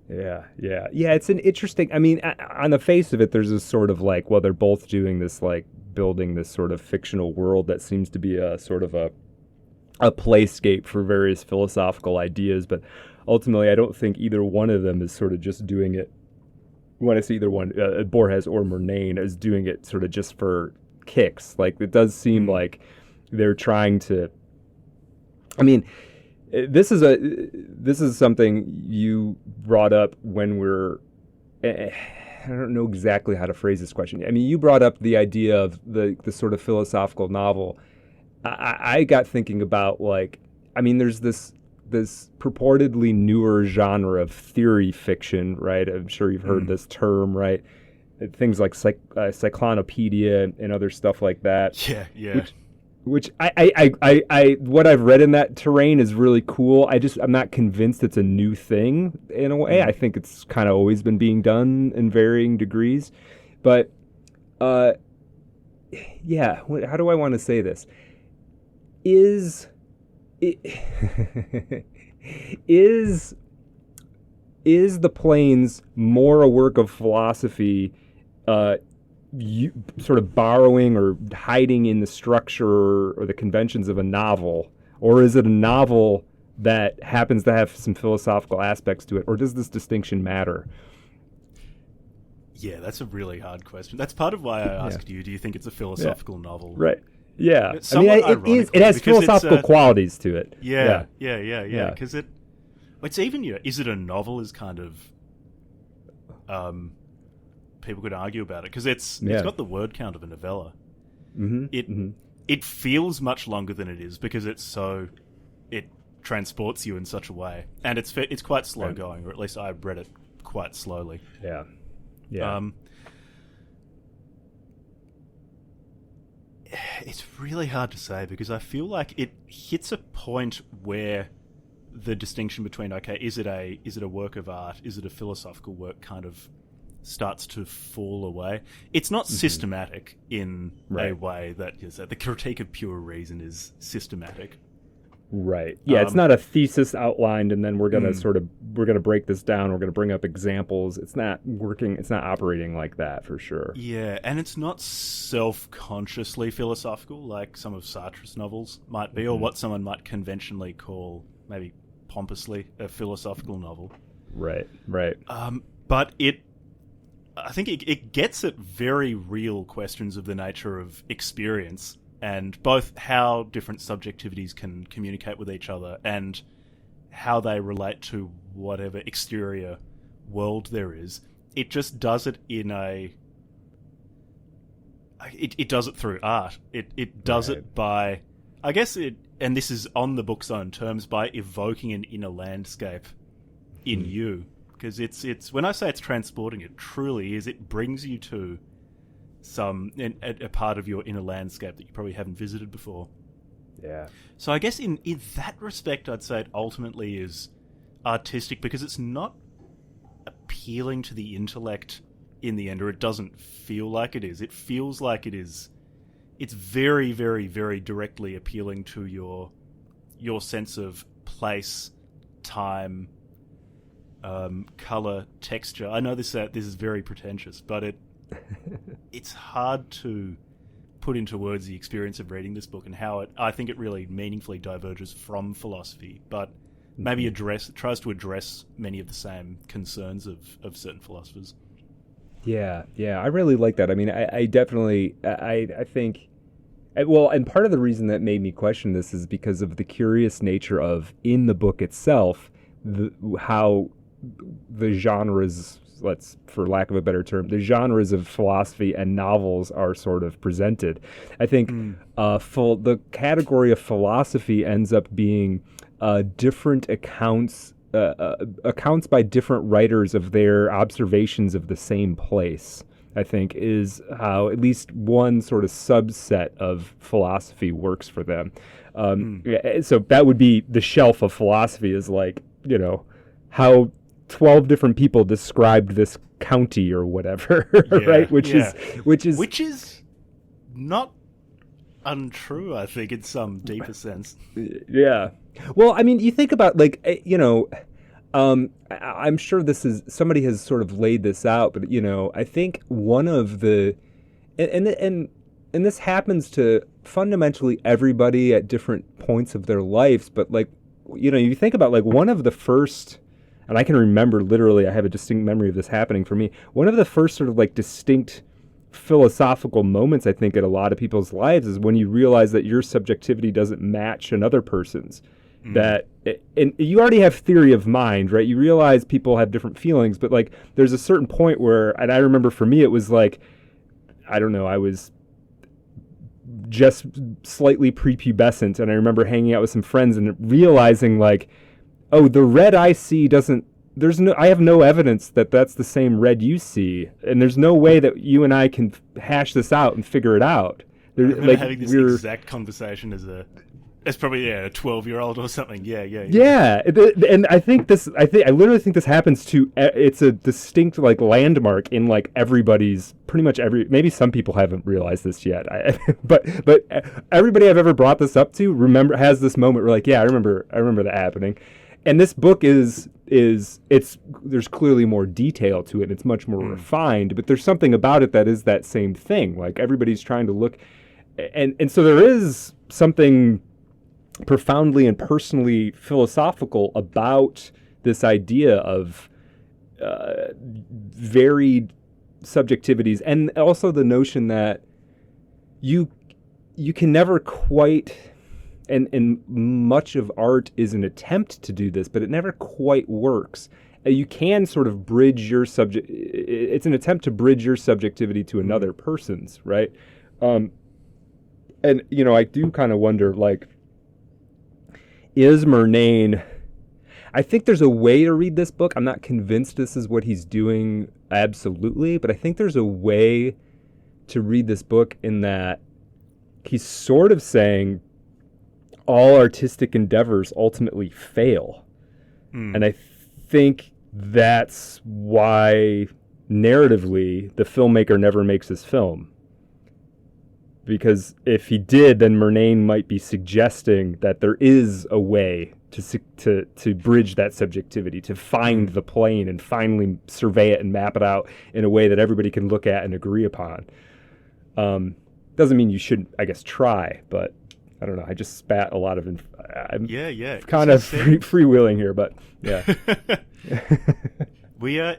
Yeah. It's an interesting. I mean, on the face of it, there's this sort of like, well, they're both doing this, like building this sort of fictional world that seems to be a sort of a playscape for various philosophical ideas, but ultimately, I don't think either one of them is sort of just doing it. When I see either one, Borges or Murnane, is doing it sort of just for kicks. Like, it does seem like they're trying to. I mean, this is something you brought up when we're. I don't know exactly how to phrase this question. I mean, you brought up the idea of the sort of philosophical novel. I got thinking about, like, I mean, there's this purportedly newer genre of theory fiction, right? I'm sure you've heard this term, right? Things like cyclonopedia and other stuff like that. Yeah. Which I what I've read in that terrain is really cool. I'm not convinced it's a new thing in a way. I think it's kind of always been being done in varying degrees. But, how do I want to say this? Is the plains more a work of philosophy, sort of borrowing or hiding in the structure or the conventions of a novel, or is it a novel that happens to have some philosophical aspects to it, or does this distinction matter? Yeah, that's a really hard question. That's part of why I asked you, do you think it's a philosophical novel? Right. Yeah, I mean, it has philosophical qualities to it. Yeah. Because it's even, is it a novel is kind of, people could argue about it, because it's got the word count of a novella. It feels much longer than it is, because it transports you in such a way, and it's quite slow going, or at least I read it quite slowly. Yeah. It's really hard to say, because I feel like it hits a point where the distinction between, okay, is it a work of art, is it a philosophical work, kind of starts to fall away. It's not systematic in a way that the critique of pure reason is systematic. Right. Yeah, it's not a thesis outlined and then we're going to break this down, we're going to bring up examples. It's not operating like that, for sure. Yeah, and it's not self-consciously philosophical like some of Sartre's novels might be, or what someone might conventionally call, maybe pompously, a philosophical novel. Right. But I think it gets at very real questions of the nature of experience and both how different subjectivities can communicate with each other and how they relate to whatever exterior world there is. It just does it in a... It does it through art. It does it by... I guess it... And this is on the book's own terms, by evoking an inner landscape in you. Because it's when I say it's transporting, it truly is. It brings you to a part of your inner landscape that you probably haven't visited before. Yeah. So I guess in that respect, I'd say it ultimately is artistic because it's not appealing to the intellect in the end, or it doesn't feel like it is. It feels like it is. It's very, very, very directly appealing to your sense of place, time, color, texture. I know this is very pretentious, but it's hard to put into words the experience of reading this book and how I think it really meaningfully diverges from philosophy, but maybe tries to address many of the same concerns of certain philosophers. Yeah, I really like that. I mean, I definitely, I think, well, and part of the reason that made me question this is because of the curious nature of, in the book itself, how the genres, for lack of a better term, the genres of philosophy and novels are sort of presented. I think the category of philosophy ends up being different accounts by different writers of their observations of the same place, I think, is how at least one sort of subset of philosophy works for them. So that would be the shelf of philosophy, is like, how 12 different people described this county or whatever, right? Which is not untrue, I think, in some deeper sense. Yeah. Well, I mean, you think about, like, I'm sure somebody has sort of laid this out, but, I think one of the, and this happens to fundamentally everybody at different points of their lives, but, like, you think about, like, one of the first, and I can remember literally, I have a distinct memory of this happening for me, one of the first sort of, like, distinct philosophical moments, I think, in a lot of people's lives is when you realize that your subjectivity doesn't match another person's. And you already have theory of mind, right? You realize people have different feelings, but, like, there's a certain point where, and I remember for me, it was like, I don't know, I was just slightly prepubescent, and I remember hanging out with some friends and realizing, like, oh, the red I see I have no evidence that that's the same red you see, and there's no way that you and I can hash this out and figure it out. I remember having this exact conversation as probably a 12-year-old or something. Yeah. And I literally think this happens to. It's a distinct, like, landmark in, like, everybody's, pretty much maybe some people haven't realized this yet. But everybody I've ever brought this up to has this moment where, like, yeah, I remember that happening. And this book there's clearly more detail to it. It's much more refined, but there's something about it that is that same thing. Like, everybody's trying to look, and so there is something profoundly and personally philosophical about this idea of varied subjectivities, and also the notion that you can never quite, and much of art is an attempt to do this, but it never quite works. You can sort of bridge your it's an attempt to bridge your subjectivity to another person's, right? And I do kind of wonder, like, is Murnane, I think there's a way to read this book. I'm not convinced this is what he's doing absolutely, but I think there's a way to read this book in that he's sort of saying all artistic endeavors ultimately fail. And I think that's why narratively the filmmaker never makes his film. Because if he did, then Murnane might be suggesting that there is a way to bridge that subjectivity, to find the plane and finally survey it and map it out in a way that everybody can look at and agree upon. Doesn't mean you shouldn't, I guess, try, but I don't know. I just spat a lot of... I'm kind of freewheeling here, but yeah.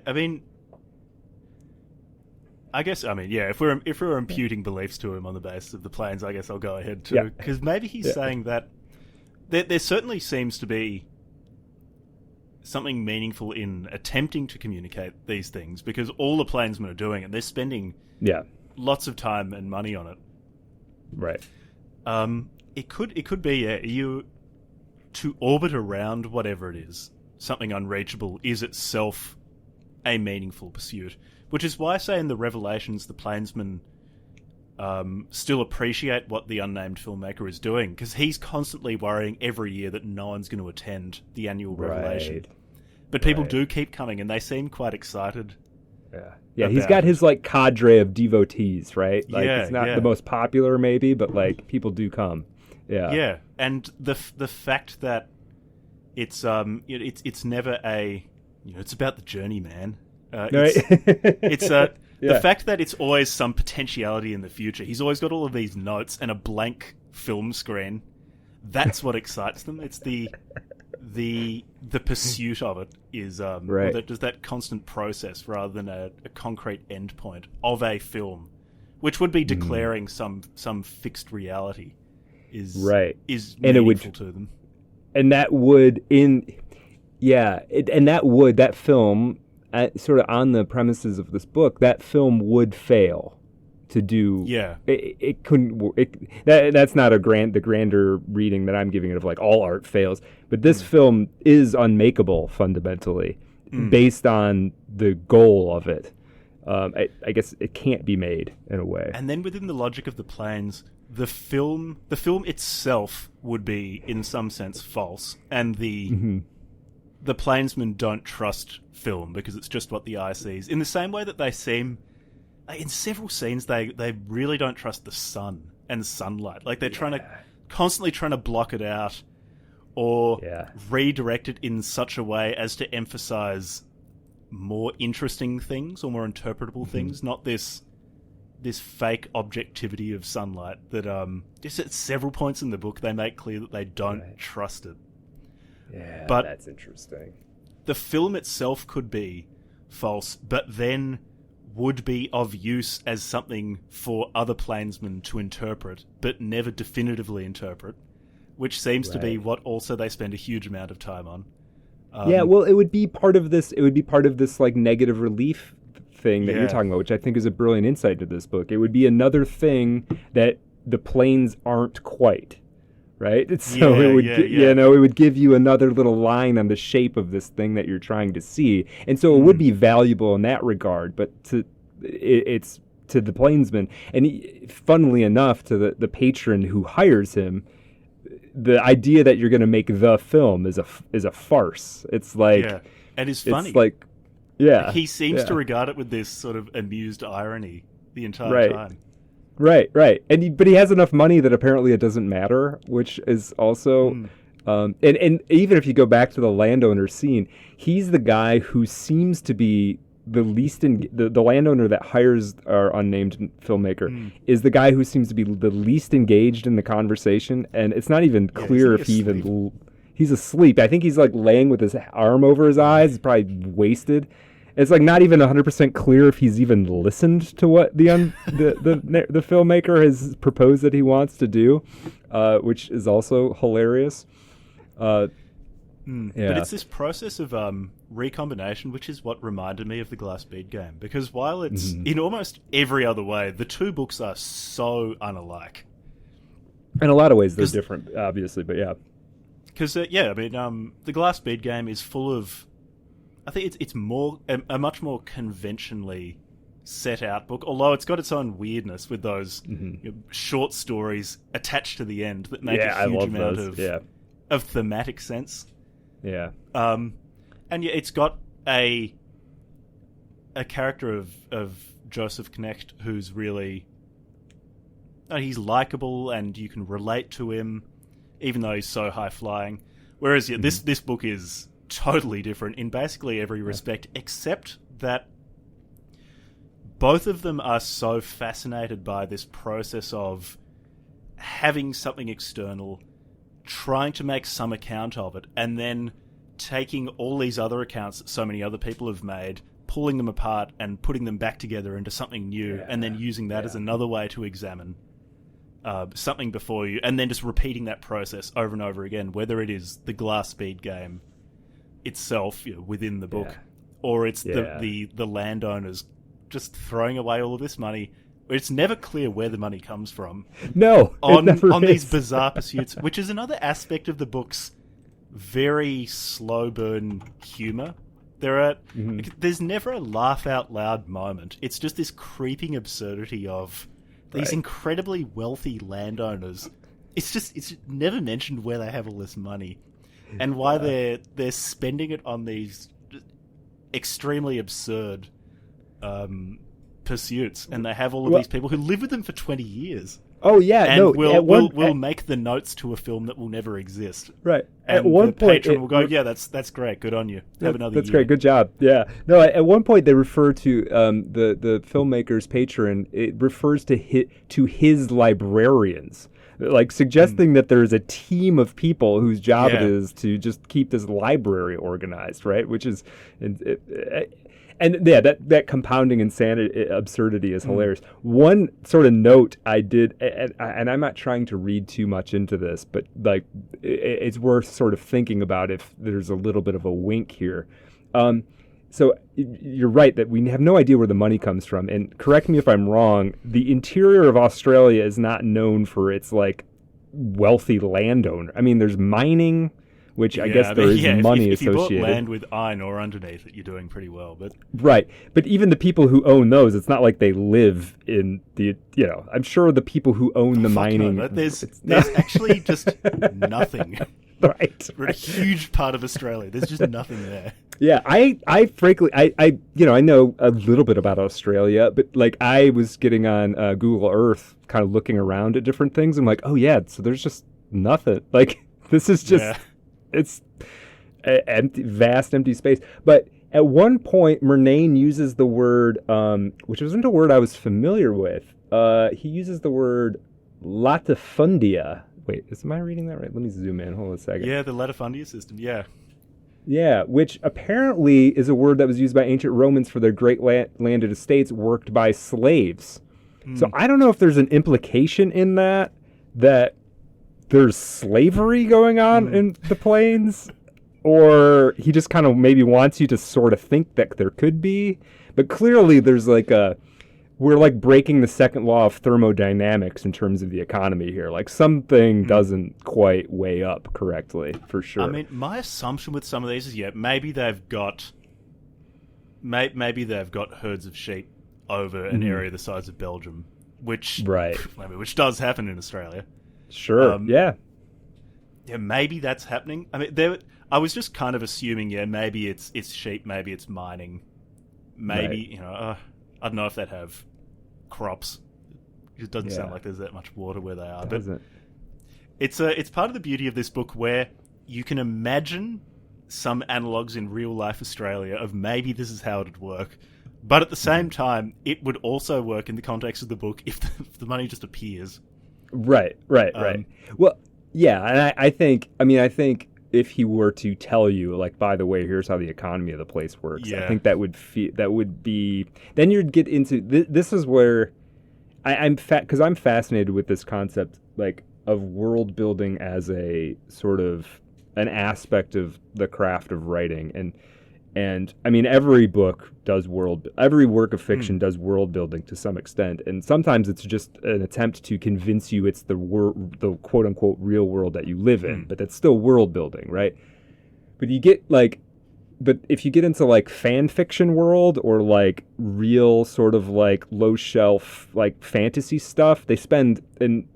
I mean... I guess, I mean, yeah, if we're imputing beliefs to him on the basis of the plains, I guess I'll go ahead too. Because maybe he's saying that there certainly seems to be something meaningful in attempting to communicate these things, because all the plainsmen are doing it. They're spending lots of time and money on it. Right. It could be you to orbit around whatever it is, something unreachable, is itself a meaningful pursuit. Which is why I say in the Revelations, the plainsmen still appreciate what the unnamed filmmaker is doing, because he's constantly worrying every year that no one's going to attend the annual Revelation. But people do keep coming, and they seem quite excited. Yeah, he's got his like cadre of devotees, right? Like it's not the most popular, maybe, but like people do come. Yeah, and the fact that it's never it's about the journey, man. The fact that it's always some potentiality in the future. He's always got all of these notes and a blank film screen. That's what excites them. It's the pursuit of it is just that constant process rather than a concrete endpoint of a film, which would be declaring some fixed reality is meaningful to them. And that would that film, sort of on the premises of this book, that film would fail to do. It couldn't. That's not the grander reading that I'm giving it of like all art fails, but this film is unmakeable fundamentally, based on the goal of it. I guess it can't be made in a way. And then within the logic of the plains, the film itself would be in some sense false, and the plainsmen don't trust film because it's just what the eye sees. In the same way that they seem, in several scenes, they really don't trust the sun and sunlight. Like they're constantly trying to block it out or redirect it in such a way as to emphasize more interesting things or more interpretable things, not this fake objectivity of sunlight that just at several points in the book they make clear that they don't trust it. Yeah, but that's interesting. The film itself could be false, but then would be of use as something for other plainsmen to interpret, but never definitively interpret, which seems to be what also they spend a huge amount of time on. Well, it would be part of this. It would be part of this like negative relief thing that you're talking about, which I think is a brilliant insight to this book. It would be another thing that the plains aren't quite. Right? So it would, it would give you another little line on the shape of this thing that you're trying to see, and so it would be valuable in that regard. But it's to the plainsman, and funnily enough, to the patron who hires him, the idea that you're going to make the film is a farce. It's like, and it's funny. It's like, he seems to regard it with this sort of amused irony the entire time. Right, but he has enough money that apparently it doesn't matter, which is also, and even if you go back to the landowner scene, he's the guy who seems to be the least the landowner that hires our unnamed filmmaker is the guy who seems to be the least engaged in the conversation, and it's not even clear if he's asleep. I think he's like laying with his arm over his eyes. He's probably wasted. It's like not even 100% clear if he's even listened to what the filmmaker has proposed that he wants to do, which is also hilarious. But it's this process of recombination, which is what reminded me of the Glass Bead game, because while it's in almost every other way, the two books are so unalike. In a lot of ways, they're different, obviously, but yeah. Because the Glass Bead game is full of. I think it's more a much more conventionally set out book, although it's got its own weirdness with those short stories attached to the end that make a huge amount of thematic sense. Yeah. And it's got a character of Joseph Knecht who's really he's likable and you can relate to him, even though he's so high flying. Whereas this book is totally different in basically every respect, except that both of them are so fascinated by this process of having something external, trying to make some account of it, and then taking all these other accounts that so many other people have made, pulling them apart and putting them back together into something new, and then using that as another way to examine something before you, and then just repeating that process over and over again, whether it is the glass bead game itself, within the book, or it's the landowners just throwing away all of this money. It's never clear where the money comes from. No, on these bizarre pursuits, which is another aspect of the book's very slow burn humor. There's never a laugh out loud moment. It's just this creeping absurdity of these incredibly wealthy landowners. It's never mentioned where they have all this money and why they're spending it on these extremely absurd pursuits, and they have all of these people who live with them for 20 years. Oh yeah, and we'll make the notes to a film that will never exist. Right. And at one point, patron will go, "Yeah, that's great. Good on you. Have another That's year." great. Good job. Yeah. No. At one point, they refer to the filmmaker's patron. It refers to his librarians, like suggesting that there's a team of people whose job it is to just keep this library organized, right? Which is, that compounding insanity, absurdity is hilarious. One sort of note I did, and I'm not trying to read too much into this, but like it's worth sort of thinking about if there's a little bit of a wink here. So you're right that we have no idea where the money comes from, and correct me if I'm wrong. The interior of Australia is not known for its like wealthy landowner. I mean, there's mining, which I guess there is money associated. If you bought land with iron ore underneath it, you're doing pretty well. But right, but even the people who own those, it's not like they live in the. I'm sure the people who own the mining. No, there's actually just nothing. Right. For a huge part of Australia, there's just nothing there. Yeah, I frankly, I know a little bit about Australia, but like I was getting on Google Earth, kind of looking around at different things. I'm like, oh yeah, so there's just nothing. Like this is just. Yeah. It's vast empty space. But at one point, Murnane uses the word, which wasn't a word I was familiar with. He uses the word latifundia. Wait, am I reading that right? Let me zoom in. Hold on a second. Yeah, the latifundia system, yeah. Yeah, which apparently is a word that was used by ancient Romans for their great landed estates worked by slaves. So I don't know if there's an implication in that there's slavery going on in the plains, or he just kind of maybe wants you to sort of think that there could be. But clearly there's like we're like breaking the second law of thermodynamics in terms of the economy here. Like something doesn't quite weigh up correctly, for sure. I mean, my assumption with some of these is, maybe they've got herds of sheep over an area the size of Belgium, which does happen in Australia. Sure. Yeah, maybe that's happening. I mean, I was just kind of assuming, maybe it's sheep, maybe it's mining, maybe I don't know if they'd have crops. It doesn't sound like there's that much water where they are. But it's part of the beauty of this book where you can imagine some analogues in real life Australia of maybe this is how it'd work, but at the same time, it would also work in the context of the book if the money just appears. Right. Well, yeah, and I think if he were to tell you, like, by the way, here's how the economy of the place works, I think that would be. Then you'd get into this is where I'm because I'm fascinated with this concept, like, of world building as a sort of an aspect of the craft of writing, and I mean, every work of fiction does world building to some extent, and sometimes it's just an attempt to convince you it's the quote unquote real world that you live in, but that's still world building, right? But if you get into like fan fiction world or like real sort of like low shelf like fantasy stuff, the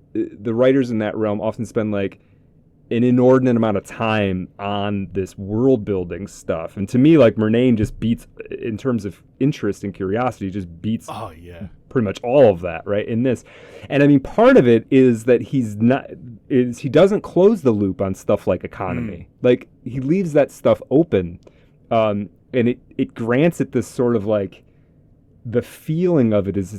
writers in that realm often spend like an inordinate amount of time on this world building stuff. And to me, like, Murnane just beats, in terms of interest and curiosity, just beats pretty much all of that, right, in this. And I mean, part of it is that he doesn't close the loop on stuff like economy. Like, he leaves that stuff open, and it grants it this sort of like, the feeling of it is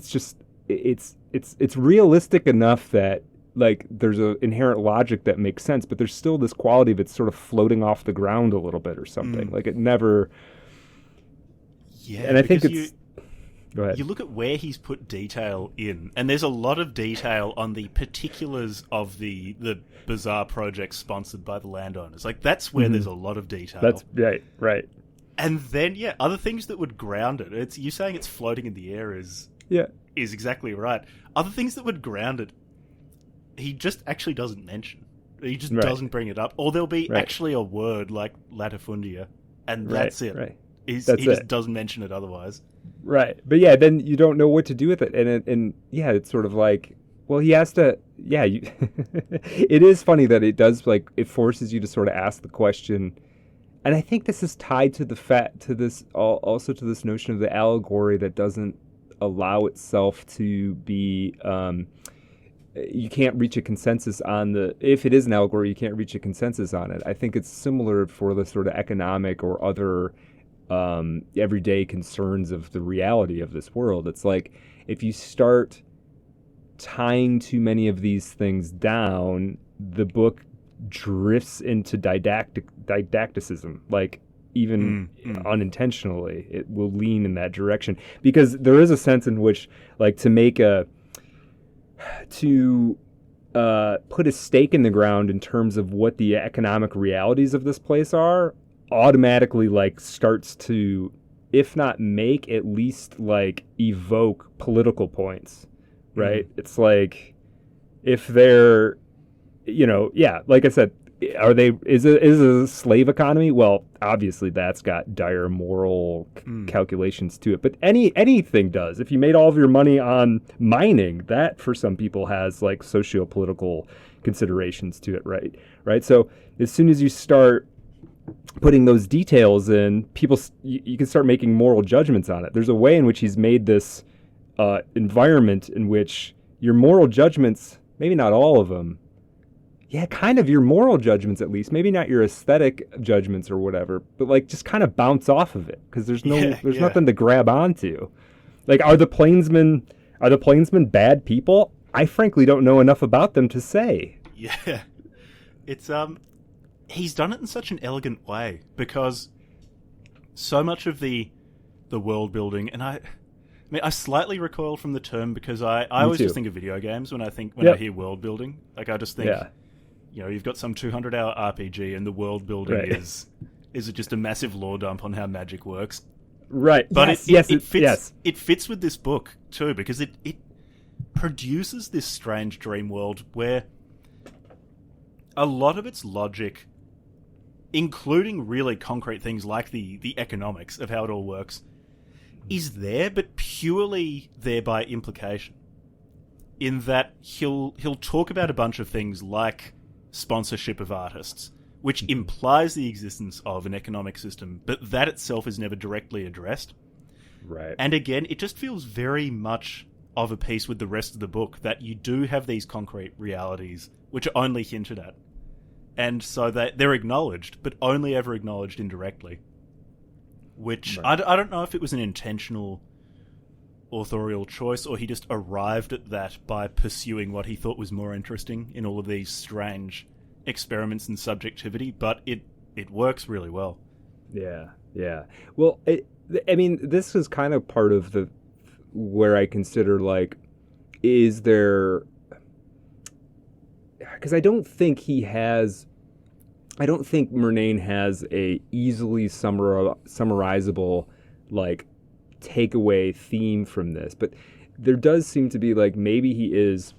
it's realistic enough that, like, there's an inherent logic that makes sense, but there's still this quality of it sort of floating off the ground a little bit or something. Like, it never... Yeah, and I think because it's... Go ahead. you look at where he's put detail in, and there's a lot of detail on the particulars of the bizarre project sponsored by the landowners. Like, that's where there's a lot of detail. That's right. And then, yeah, other things that would ground it. It's you saying it's floating in the air is exactly right. Other things that would ground it, he just actually doesn't mention. He just doesn't bring it up. Or there'll be actually a word like latifundia, and that's it. Right. He just doesn't mention it otherwise. Right. But yeah, then you don't know what to do with it. And yeah, it's sort of like, well, he has to, it is funny that it does, like, it forces you to sort of ask the question. And I think this is tied to also to this notion of the allegory that doesn't allow itself to be, you can't reach a consensus on if it is an allegory, you can't reach a consensus on it. I think it's similar for the sort of economic or other everyday concerns of the reality of this world. It's like, if you start tying too many of these things down, the book drifts into didacticism, like even unintentionally it will lean in that direction, because there is a sense in which, like, to put a stake in the ground in terms of what the economic realities of this place are automatically, like, starts to, if not make, at least, like, evoke political points, right? It's like, if they're, like I said, is it a slave economy? Well, obviously that's got dire moral calculations to it, but anything does. If you made all of your money on mining, that for some people has, like, socio-political considerations to it, right? So as soon as you start putting those details in, you can start making moral judgments on it. There's a way in which he's made this environment in which your moral judgments, maybe not all of them, kind of your moral judgments at least, maybe not your aesthetic judgments or whatever, but, like, just kind of bounce off of it, because there's nothing to grab onto. Like, are the plainsmen bad people? I frankly don't know enough about them to say. Yeah, it's he's done it in such an elegant way, because so much of the world building, and I slightly recoil from the term, because I always just think of video games when I hear world building. Like, I just think, you've got some 200-hour RPG, and the world building is just a massive lore dump on how magic works. Right. But it fits with this book too, because it produces this strange dream world where a lot of its logic, including really concrete things like the economics of how it all works, is there, but purely there by implication. In that he'll talk about a bunch of things like sponsorship of artists, which implies the existence of an economic system, but that itself is never directly addressed. Right. And again, it just feels very much of a piece with the rest of the book, that you do have these concrete realities which are only hinted at. And so they're acknowledged, but only ever acknowledged indirectly. Which, I don't know if it was an intentional authorial choice, or he just arrived at that by pursuing what he thought was more interesting in all of these strange experiments in subjectivity, but it works really well. Yeah. Well, this is kind of part of where I consider, like, is there... Because I don't think Murnane has a easily summarizable, like, takeaway theme from this, but there does seem to be, like, maybe he is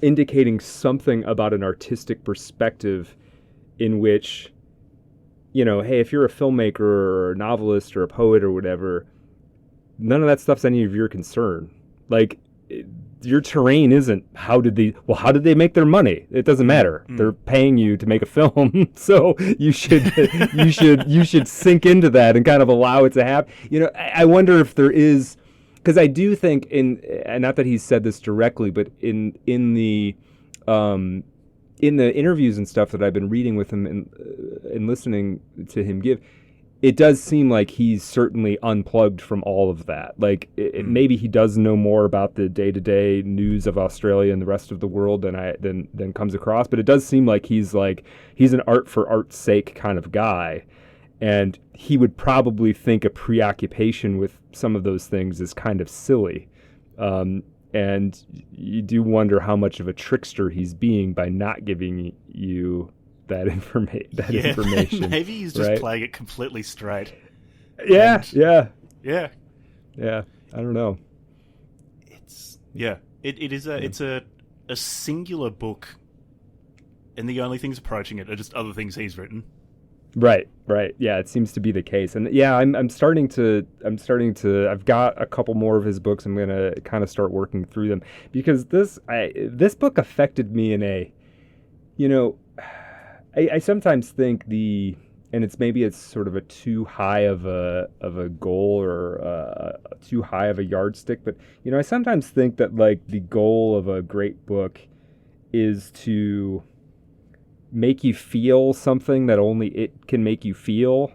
indicating something about an artistic perspective in which, hey, if you're a filmmaker or a novelist or a poet or whatever, none of that stuff's any of your concern. Like, your terrain isn't how did they make their money? It doesn't matter. They're paying you to make a film, so you should sink into that and kind of allow it to happen. I wonder if there is, because I do think, and not that he said this directly, but in the interviews and stuff that I've been reading with him and listening to him give, it does seem like he's certainly unplugged from all of that. Like, maybe he does know more about the day-to-day news of Australia and the rest of the world than comes across, but it does seem like he's an art for art's sake kind of guy. And he would probably think a preoccupation with some of those things is kind of silly. And you do wonder how much of a trickster he's being by not giving you that information. Maybe he's just right? playing it completely straight. Yeah. Yeah. I don't know. It's a singular book, and the only things approaching it are just other things he's written. Right. Yeah, it seems to be the case. And yeah, I'm starting to I've got a couple more of his books. I'm going to kind of start working through them, because this book affected me in a, I sometimes think and it's sort of a too high of a goal, or too high of a yardstick, but I sometimes think that like the goal of a great book is to make you feel something that only it can make you feel.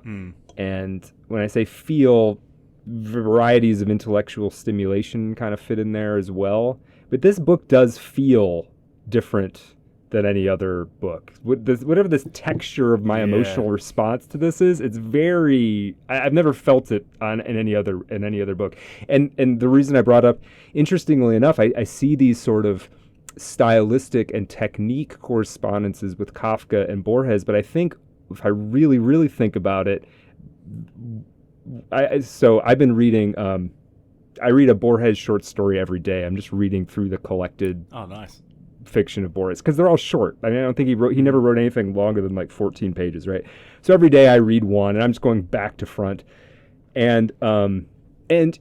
And when I say feel, varieties of intellectual stimulation kind of fit in there as well. But this book does feel different than any other book. Whatever this texture of my emotional response to this is, it's very. I've never felt it in any other book. And the reason I brought up, interestingly enough, I see these sort of stylistic and technique correspondences with Kafka and Borges, but I think if I really, really think about it, I've been reading. I read a Borges short story every day. I'm just reading through the collected. Oh, nice. Fiction of Borges, because they're all short. I mean, I don't think he never wrote anything longer than like 14 pages, right? So every day I read one, and I'm just going back to front, and in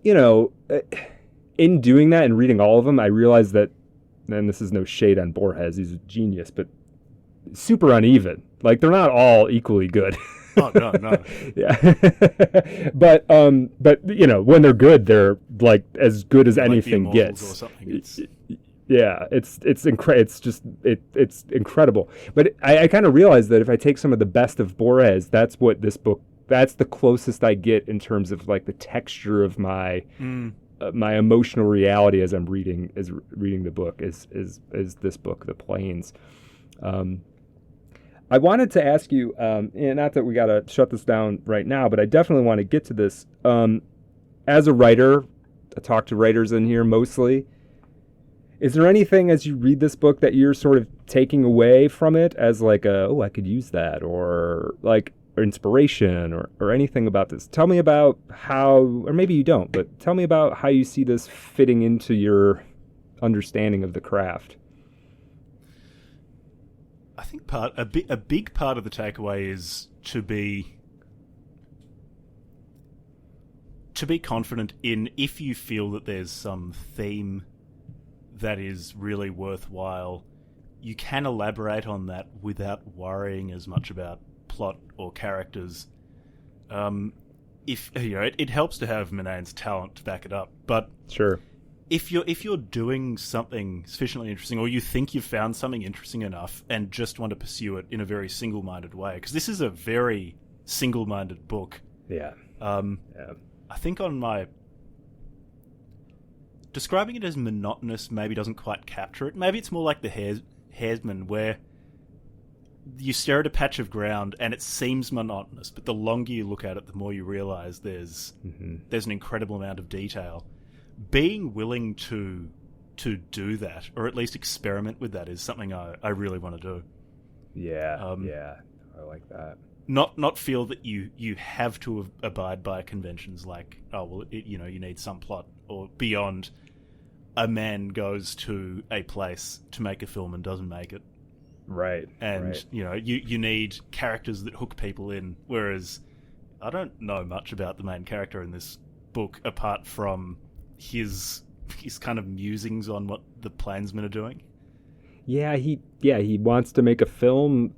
doing that and reading all of them, I realized that. And this is no shade on Borges, he's a genius, but super uneven. Like, they're not all equally good. Oh, no. Yeah. But when they're good, they're like as good as anything gets. Or something. Yeah, it's incredible. But I kind of realized that if I take some of the best of Borges, that's the closest I get in terms of like the texture of my my emotional reality as I'm reading the book is this book, The Plains. I wanted to ask you, not that we got to shut this down right now, but I definitely want to get to this. As a writer, I talk to writers in here mostly. Is there anything as you read this book that you're sort of taking away from it as like I could use that, or like or inspiration or anything about this? Tell me about how, or maybe you don't, but tell me about how you see this fitting into your understanding of the craft. I think a big part of the takeaway is to be confident in, if you feel that there's some theme that is really worthwhile, you can elaborate on that without worrying as much about plot or characters. If it helps to have Murnane's talent to back it up, but sure, if you're doing something sufficiently interesting, or you think you've found something interesting enough and just want to pursue it in a very single-minded way, because this is a very single-minded book. Yeah. I think on my describing it as monotonous maybe doesn't quite capture it. Maybe it's more like the Hairsman, where you stare at a patch of ground and it seems monotonous, but the longer you look at it, the more you realize there's an incredible amount of detail. Being willing to do that, or at least experiment with that, is something I really want to do. Yeah, I like that. Not feel that you have to abide by conventions like, you need some plot, or beyond, a man goes to a place to make a film and doesn't make it. Right. And you need characters that hook people in, whereas I don't know much about the main character in this book apart from his kind of musings on what the Plainsmen are doing. Yeah, he wants to make a film.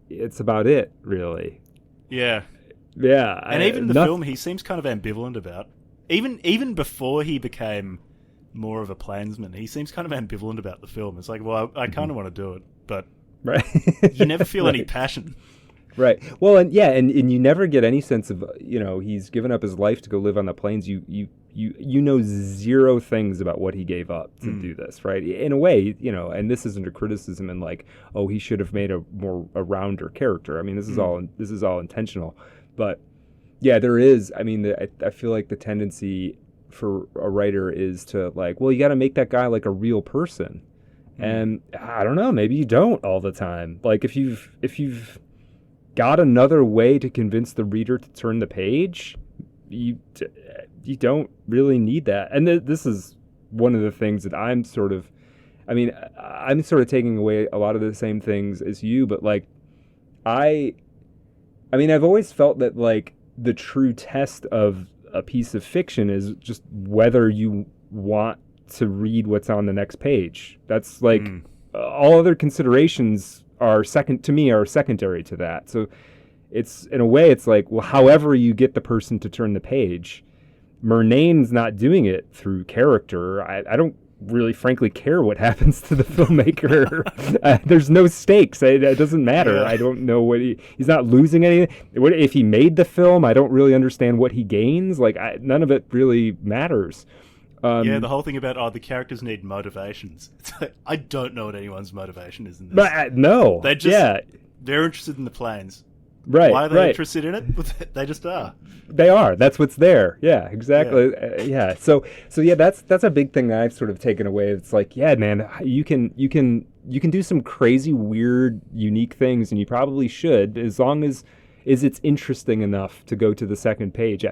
It's about it, really. Yeah. Yeah. And even the film, he seems kind of ambivalent about. Even before he became more of a Plainsman, he seems kind of ambivalent about the film. It's like, well, I kind of want to do it, but right. You never feel any passion. Right. Well, and you never get any sense of, he's given up his life to go live on the plains. You you know zero things about what he gave up to do this, right? In a way, you know, and this isn't a criticism in like, oh, he should have made a rounder character. I mean, this is all intentional, but yeah, there is. I mean, I feel like the tendency for a writer is to like, well, you got to make that guy like a real person, and I don't know, maybe you don't all the time. Like if you've got another way to convince the reader to turn the page, you don't really need that. And this is one of the things that I'm sort of taking away a lot of the same things as you, but like I mean, I've always felt that like the true test of a piece of fiction is just whether you want to read what's on the next page. That's like all other considerations are secondary to that. So it's, in a way, it's like, well, however you get the person to turn the page. Murnane's not doing it through character. I don't really, frankly, care what happens to the filmmaker. There's no stakes. It doesn't matter. Yeah. I don't know what he's not losing anything. If he made the film, I don't really understand what he gains. Like, none of it really matters. The whole thing about, the characters need motivations. It's like, I don't know what anyone's motivation is in this. But, no. They're interested in the plains. Right. Why are they interested in it? They just are. They are. That's what's there. Yeah, exactly. Yeah. So yeah, that's a big thing that I've sort of taken away. It's like, yeah, man, you can do some crazy, weird, unique things, and you probably should, as long as it's interesting enough to go to the second page.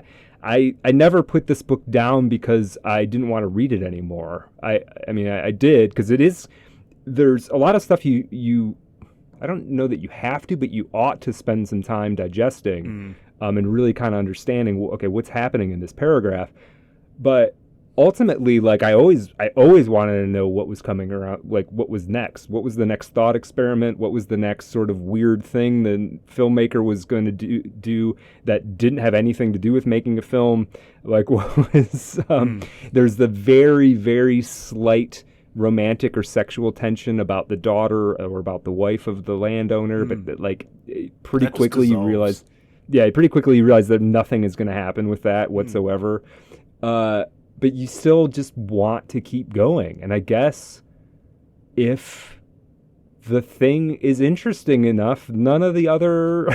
I never put this book down because I didn't want to read it anymore. I mean, I did, because there's a lot of stuff you I don't know that you have to, but you ought to spend some time digesting and really kind of understanding, okay, what's happening in this paragraph. But ultimately, like, I always wanted to know what was coming around, like what was next. What was the next thought experiment? What was the next sort of weird thing the filmmaker was going to do that didn't have anything to do with making a film? Like, what was there's the very, very slight romantic or sexual tension about the daughter or about the wife of the landowner, but like pretty quickly you realize that nothing is going to happen with that whatsoever. But you still just want to keep going. And I guess if the thing is interesting enough, none of the other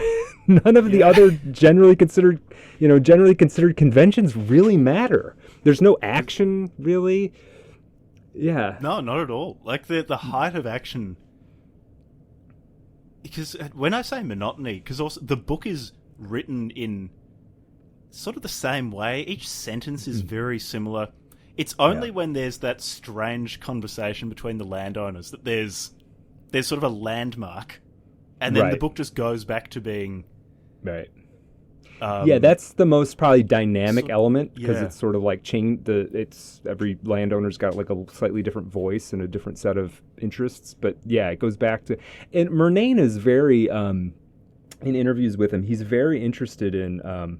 generally considered conventions really matter. There's no action really. Yeah. No, not at all. Like the height of action. Because when I say monotony, because also the book is written in sort of the same way. Each sentence is very similar. It's only when there's that strange conversation between the landowners that there's sort of a landmark, and then the book just goes back to being right. That's the most probably dynamic element, because it's sort of like every landowner's got like a slightly different voice and a different set of interests. But yeah, it goes back to, and Murnane is very in interviews with him, he's very interested in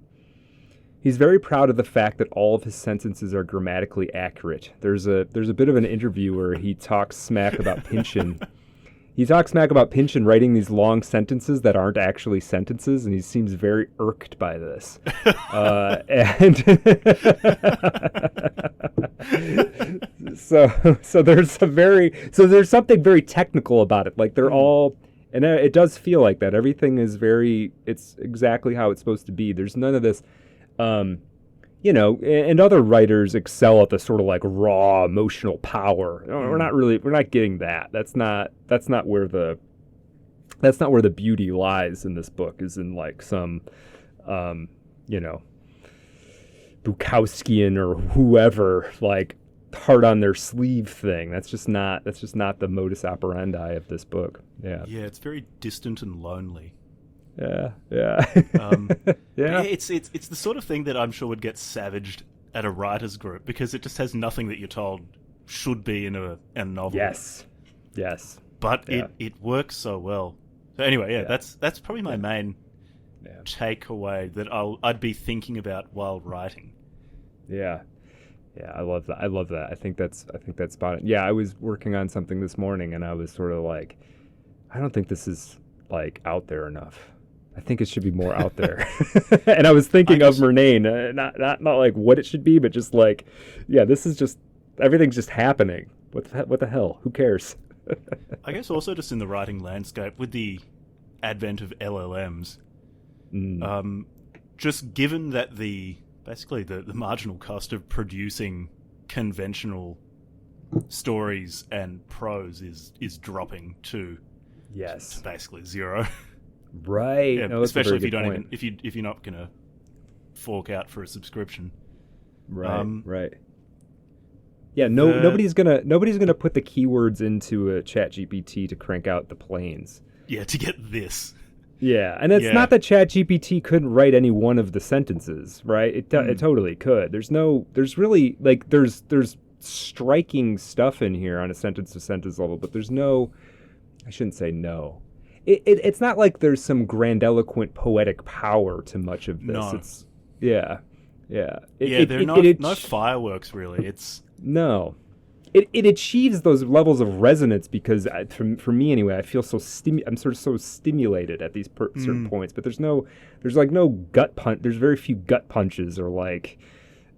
he's very proud of the fact that all of his sentences are grammatically accurate. There's a bit of an interview where he talks smack about Pynchon. He talks smack about Pynchon writing these long sentences that aren't actually sentences, and he seems very irked by this. And so there's something very technical about it. Like they're all, and it does feel like that. Everything is it's exactly how it's supposed to be. There's none of this. And other writers excel at the sort of like raw emotional power. We're not getting that. That's not where the beauty lies in this book, is in like some, Bukowskian or whoever, like heart on their sleeve thing. That's just not the modus operandi of this book. Yeah. Yeah. It's very distant and lonely. Yeah. It's the sort of thing that I'm sure would get savaged at a writer's group, because it just has nothing that you're told should be in a novel. Yes. But it works so well. So anyway, that's probably my main takeaway that I'd be thinking about while writing. Yeah. I love that. I think that's spot on. Yeah, I was working on something this morning, and I was sort of like, I don't think this is like out there enough. I think it should be more out there. And I was thinking of Murnane, not like what it should be, but just like, yeah, this is just, everything's just happening. What the hell? Who cares? I guess also just in the writing landscape, with the advent of LLMs, just given that basically the marginal cost of producing conventional stories and prose is dropping to basically zero. Right. Yeah, no, especially if you don't even if you're not gonna fork out for a subscription. Right. Right. Yeah. Nobody's gonna put the keywords into a ChatGPT to crank out the plains. Yeah, to get this. Yeah, and it's not that ChatGPT couldn't write any one of the sentences, right? It totally could. There's really like there's striking stuff in here on a sentence to sentence level, but there's no. I shouldn't say no. It's not like there's some grandiloquent poetic power to much of this. No. It's yeah. There are no fireworks really. It's no. It achieves those levels of resonance because, for me anyway, I feel I'm sort of so stimulated at these certain points. But there's no gut punch. There's very few gut punches or like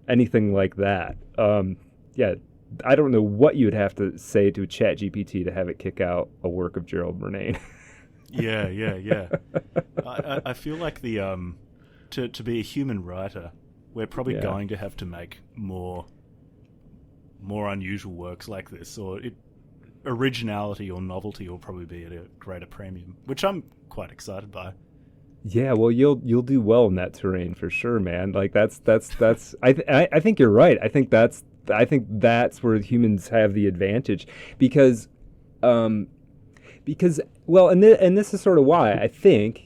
anything like that. I don't know what you would have to say to ChatGPT to have it kick out a work of Gerald Murnane. Yeah. I feel like to be a human writer, we're probably going to have to make more unusual works like this, or originality or novelty will probably be at a greater premium, which I'm quite excited by. Yeah, well, you'll do well in that terrain for sure, man. Like that's. I think you're right. I think that's where humans have the advantage because well, and this is sort of why I think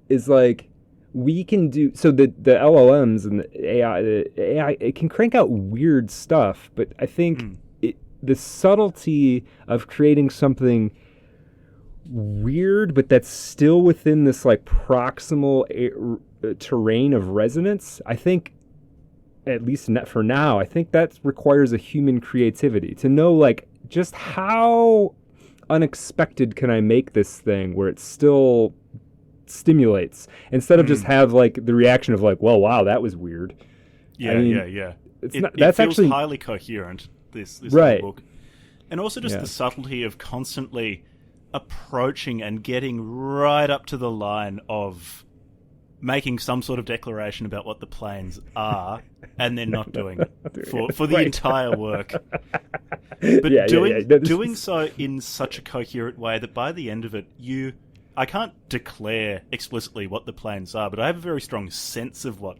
is like. We can do so. The LLMs and the AI, it can crank out weird stuff, but I think the subtlety of creating something weird, but that's still within this like proximal terrain of resonance. I think, at least for now, I think that requires a human creativity to know like just how unexpected can I make this thing where it's still stimulates instead of just have like the reaction of like, well, wow, that was weird. Yeah. It feels actually highly coherent. This right. book, and also just the subtlety of constantly approaching and getting right up to the line of making some sort of declaration about what the plains are, and then not doing it for the entire work. But doing so in such a coherent way that by the end of it, I can't declare explicitly what the plains are, but I have a very strong sense of what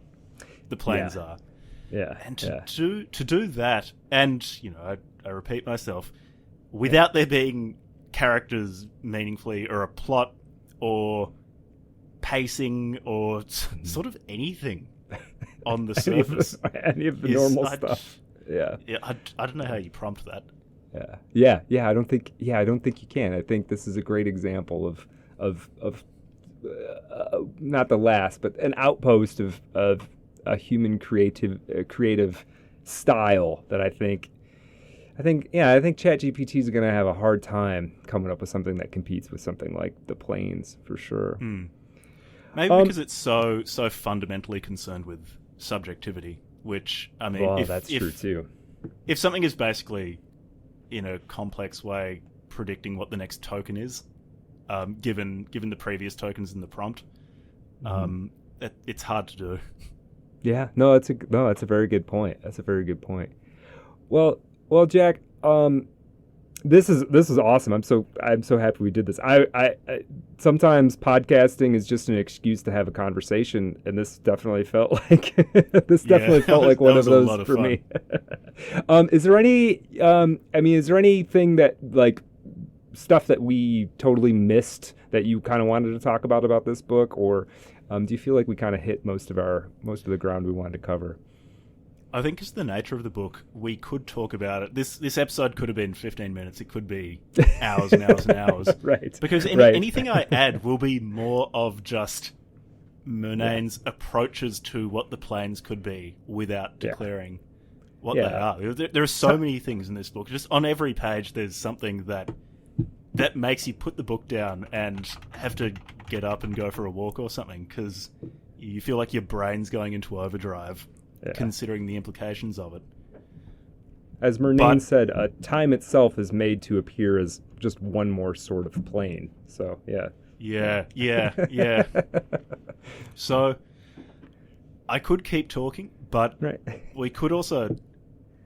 the plains are. Yeah. And to do that, and I repeat myself, without there being characters meaningfully, or a plot, or pacing, or sort of anything on the surface, any of the normal stuff. Yeah. I don't know how you prompt that. Yeah. I don't think you can. I think this is a great example of not the last, but an outpost of a human creative style that I think ChatGPT is going to have a hard time coming up with something that competes with something like the Plains for sure. Maybe because it's so fundamentally concerned with subjectivity, which I mean, that's true too. If something is basically in a complex way predicting what the next token is, given the previous tokens in the prompt, it's hard to do. Yeah, that's a very good point. That's a very good point. Well, Jack, this is awesome. I'm so happy we did this. I sometimes podcasting is just an excuse to have a conversation, and this definitely felt like like one of those for me. Is there anything that like stuff that we totally missed that you kind of wanted to talk about this book, or do you feel like we kind of hit most of the ground we wanted to cover? I think it's the nature of the book. We could talk about it. This episode could have been 15 minutes. It could be hours and hours and hours. Right. Because anything I add will be more of just Murnane's approaches to what the plains could be without declaring what they are. There are so many things in this book. Just on every page, there's something that makes you put the book down and have to get up and go for a walk or something because you feel like your brain's going into overdrive, considering the implications of it. As Murnane said, time itself is made to appear as just one more sort of plane. So, yeah. Yeah. So, I could keep talking, but we could also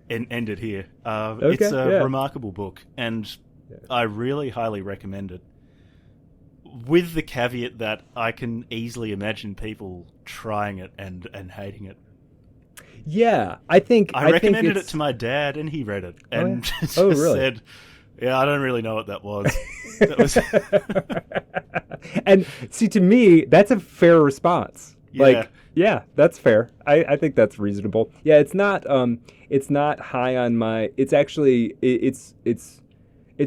end it here. It's a remarkable book, and I really highly recommend it. With the caveat that I can easily imagine people trying it and hating it. Yeah, I recommended it to my dad, and he read it and just really? said, "Yeah, I don't really know what that was." That was And see, to me, that's a fair response. Like, yeah, that's fair. I think that's reasonable. Yeah, it's not high on my. It's actually it's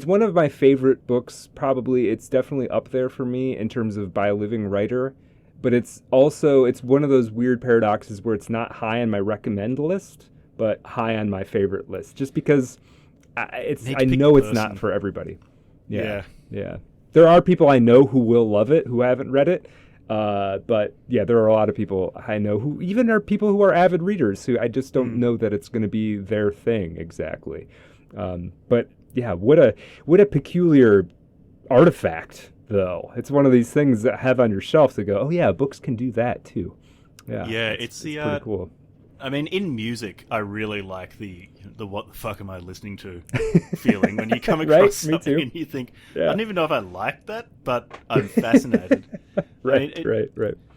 one of my favorite books. Probably, it's definitely up there for me in terms of by a living writer. But it's one of those weird paradoxes where it's not high on my recommend list, but high on my favorite list, just because I know it's not for everybody. Yeah. There are people I know who will love it, who haven't read it. But yeah, there are a lot of people I know who even are people who are avid readers who I just don't know that it's going to be their thing exactly. But yeah, what a peculiar artifact. Though it's one of these things that have on your shelf to go, oh yeah, books can do that too. Yeah, it's pretty cool. I mean, in music, I really like the "what the fuck am I listening to" feeling when you come across something and you think, I don't even know if I like that, but I'm fascinated. Right.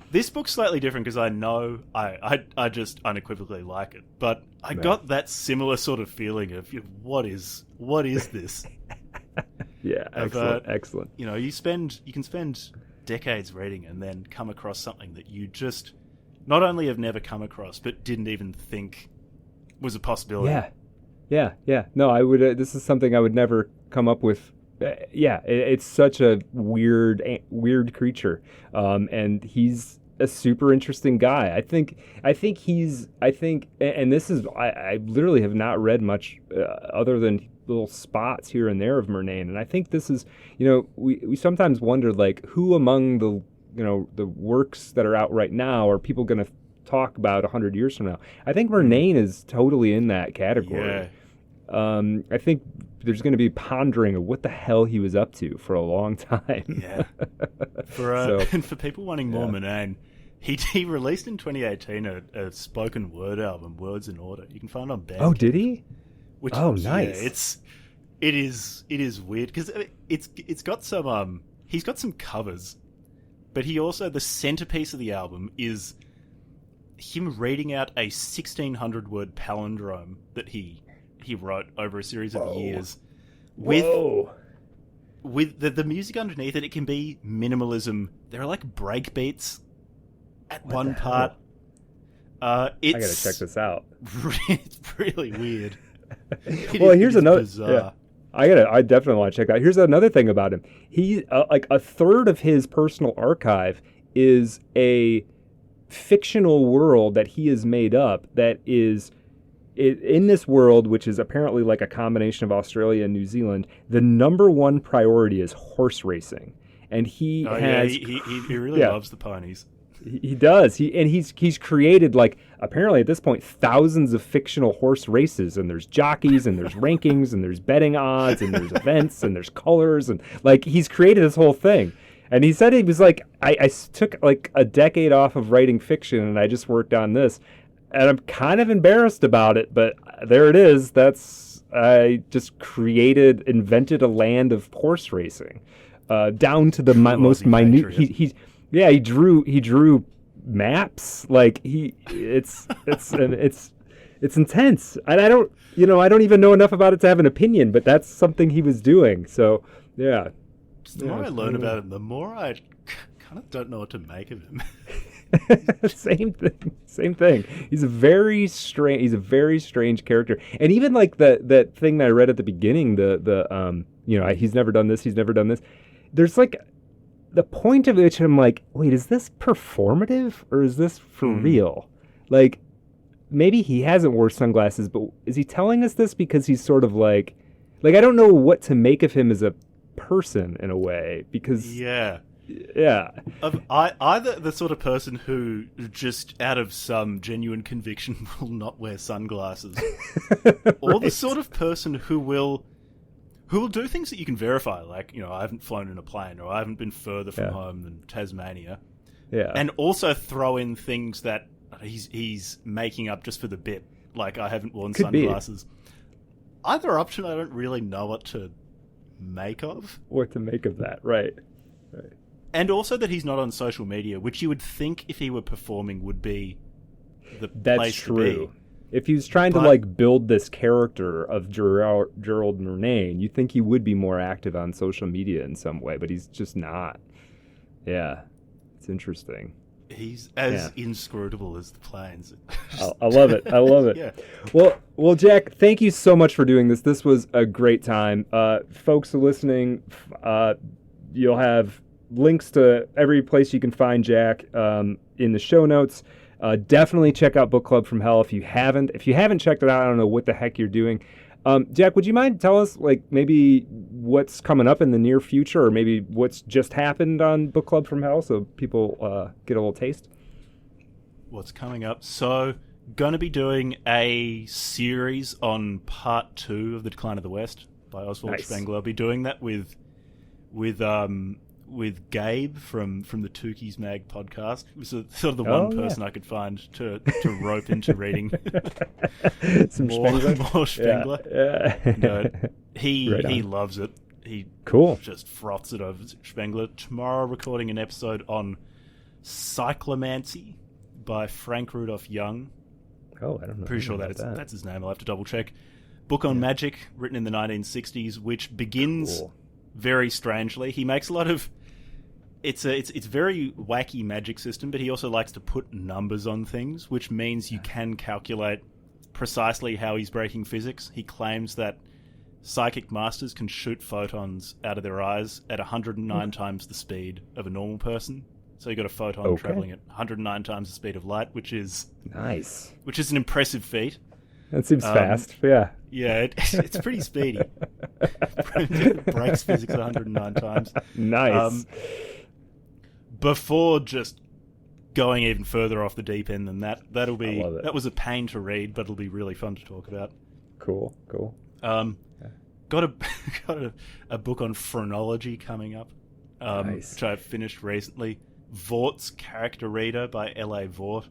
This book's slightly different because I know I just unequivocally like it, but I got that similar sort of feeling of what is this. Yeah, excellent. You know, you can spend decades reading and then come across something that you just not only have never come across, but didn't even think was a possibility. Yeah. No, I would. This is something I would never come up with. It's such a weird creature, and he's a super interesting guy. I think, and this is I literally have not read much other than little spots here and there of Murnane, and I think this is, we sometimes wonder like who among the the works that are out right now are people going to talk about 100 years from now. I think Murnane is totally in that category. I think there's going to be pondering of what the hell he was up to for a long time. And for people wanting more Murnane, he released in 2018 a spoken word album, Words in Order. You can find it on Bandcamp. Oh, did he? Nice. It is weird because it's got some he's got some covers, but he also, the centerpiece of the album is him reading out a 1,600 word palindrome that he wrote over a series of years with the music underneath it. It can be minimalism. There are like break beats at one part. I gotta check this out. It's really weird. Here's another. Bizarre. I definitely want to check that out. Here's another thing about him. He like a third of his personal archive is a fictional world that he has made up. That is in this world, which is apparently like a combination of Australia and New Zealand. The number one priority is horse racing, and he really loves the ponies. He does. He's created, like, apparently at this point, thousands of fictional horse races, and there's jockeys, and there's rankings, and there's betting odds, and there's events, and there's colors, and like he's created this whole thing. And he said he was like, I took like a decade off of writing fiction, and I just worked on this, and I'm kind of embarrassed about it, but there it is. I just invented a land of horse racing, down to the most minute. He drew maps. Like it's intense. And I don't even know enough about it to have an opinion, but that's something he was doing. So yeah. The more I learn about him, the more I kind of don't know what to make of him. Same thing. He's a very strange character. And even like that thing that I read at the beginning, he's never done this. There's like the point of which I'm like, wait, is this performative or is this for real? Like, maybe he hasn't wore sunglasses, but is he telling us this because he's sort of like I don't know what to make of him as a person in a way, because Yeah. Either the sort of person who just out of some genuine conviction will not wear sunglasses, or the sort of person who will do things that you can verify, like, I haven't flown in a plane, or I haven't been further from home than Tasmania. Yeah. And also throw in things that he's making up just for the bit, like I haven't worn sunglasses. Either option, I don't really know what to make of. What to make of that, right. And also that he's not on social media, which you would think if he were performing would be the place to be. That's true. If he was trying to build this character of Gerald Murnane, you'd think he would be more active on social media in some way, but he's just not. Yeah, it's interesting. He's as inscrutable as the plains. I love it. I love it. Yeah. Well, Jack, thank you so much for doing this. This was a great time. Folks listening, you'll have links to every place you can find Jack in the show notes. Definitely check out Book Club from Hell if you haven't. If you haven't checked it out, I don't know what the heck you're doing. Jack, would you mind tell us maybe what's coming up in the near future, or maybe what's just happened on Book Club from Hell, so people get a little taste? What's coming up? So, going to be doing a series on part 2 of The Decline of the West by Oswald Spengler. I'll be doing that with Gabe from the Tukey's Mag podcast. He was sort of the one person I could find to rope into reading some more Spengler. Yeah. He loves it. He just froths it over Spengler. Tomorrow, recording an episode on Cyclomancy by Frank Rudolph Young. Oh, I don't know. Pretty sure that's his name. I'll have to double check. Book on magic, written in the 1960s, which begins very strangely. He makes a lot of... It's very wacky magic system, but he also likes to put numbers on things, which means you can calculate precisely how he's breaking physics. He claims that psychic masters can shoot photons out of their eyes at 109 times the speed of a normal person. So you got a photon traveling at 109 times the speed of light, which is nice. Which is an impressive feat. That seems fast. Yeah. Yeah, it's pretty speedy. It breaks physics 109 times. Nice. Before just going even further off the deep end than that, that was a pain to read, but it'll be really fun to talk about. Cool. Got a book on phrenology coming up, which I finished recently. Vort's Character Reader by L.A. Vort.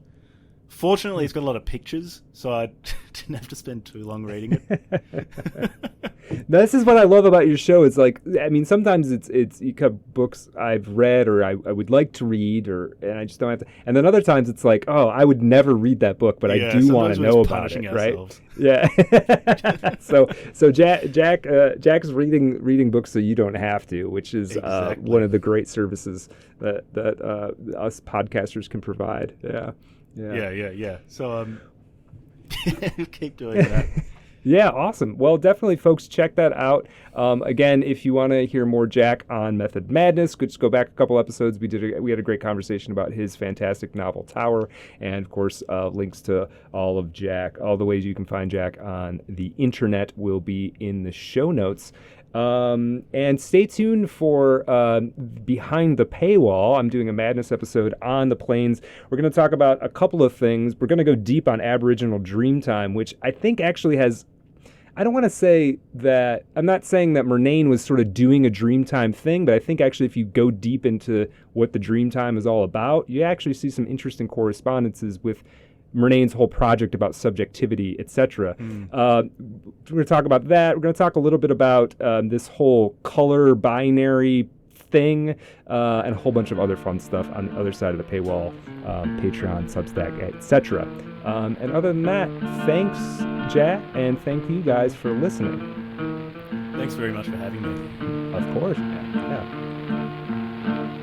Fortunately, it's got a lot of pictures, so I didn't have to spend too long reading it. This is what I love about your show. It's sometimes it's you have books I've read or I would like to read, and I just don't have to. And then other times it's like, oh, I would never read that book, but I do want to know about it, right? Yeah. so Jack's reading books so you don't have to, which is one of the great services that us podcasters can provide. Yeah. So keep doing that. Yeah, awesome. Well, definitely, folks, check that out. Again, if you want to hear more Jack on Method Madness, just go back a couple episodes. We had a great conversation about his fantastic novel Tower, and of course, links to all the ways you can find Jack on the internet will be in the show notes. And stay tuned for Behind the Paywall. I'm doing a Madness episode on the Plains. We're going to talk about a couple of things. We're going to go deep on Aboriginal Dreamtime, which I think actually has... I don't want to say that... I'm not saying that Murnane was sort of doing a Dreamtime thing, but I think actually if you go deep into what the Dreamtime is all about, you actually see some interesting correspondences with Murnane's whole project about subjectivity, etc. We're going to talk about that. We're going to talk a little bit about this whole color binary thing and a whole bunch of other fun stuff on the other side of the paywall, Patreon, Substack, etc. And other than that, thanks, Jack, and thank you guys for listening. Thanks very much for having me. Of course. Yeah.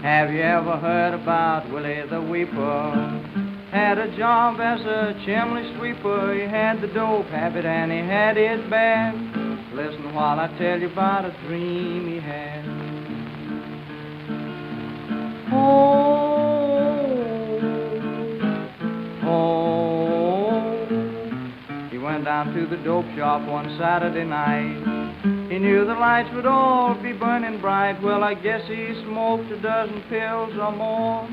Have you ever heard about Willie the Weeper? Had a job as a chimney sweeper. He had the dope habit and he had his bad. Listen while I tell you about a dream he had. He went down to the dope shop one Saturday night. He knew the lights would all be burning bright. Well, I guess he smoked a dozen pills or more.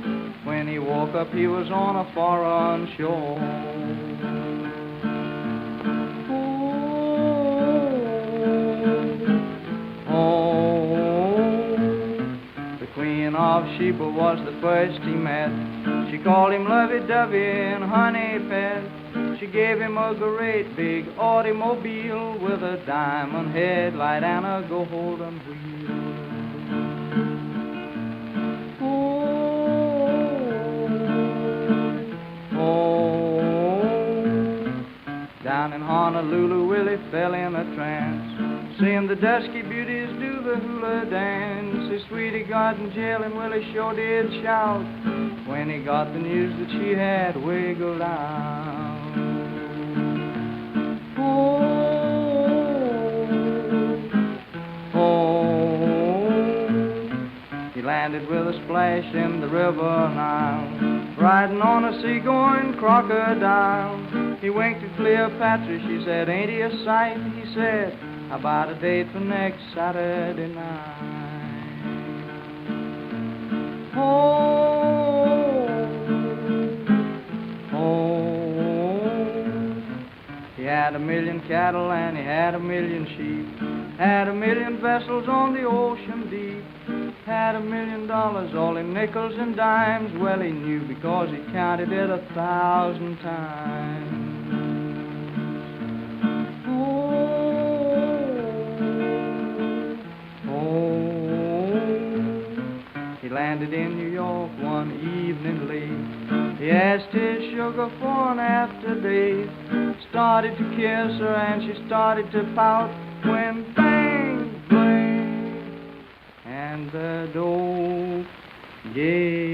When he woke up, he was on a foreign shore. The Queen of Sheba was the first he met. She called him lovey-dovey and honey pet. She gave him a great big automobile with a diamond headlight and a golden wheel. Down in Honolulu, Willie fell in a trance, seeing the dusky beauties do the hula dance. His sweetie got in jail and Willie sure did shout when he got the news that she had wiggled out. He landed with a splash in the river Nile, riding on a sea-going crocodile. He winked at Cleopatra, she said, ain't he a sight? He said, how about a date for next Saturday night? He had 1,000,000 cattle and he had 1,000,000 sheep, had 1,000,000 vessels on the ocean deep, had $1,000,000 all in nickels and dimes. Well, he knew because he counted it 1,000 times. He landed in New York one evening late. He asked his sugar for an after date. Started to kiss her and she started to pout when bang, bang, and the door gave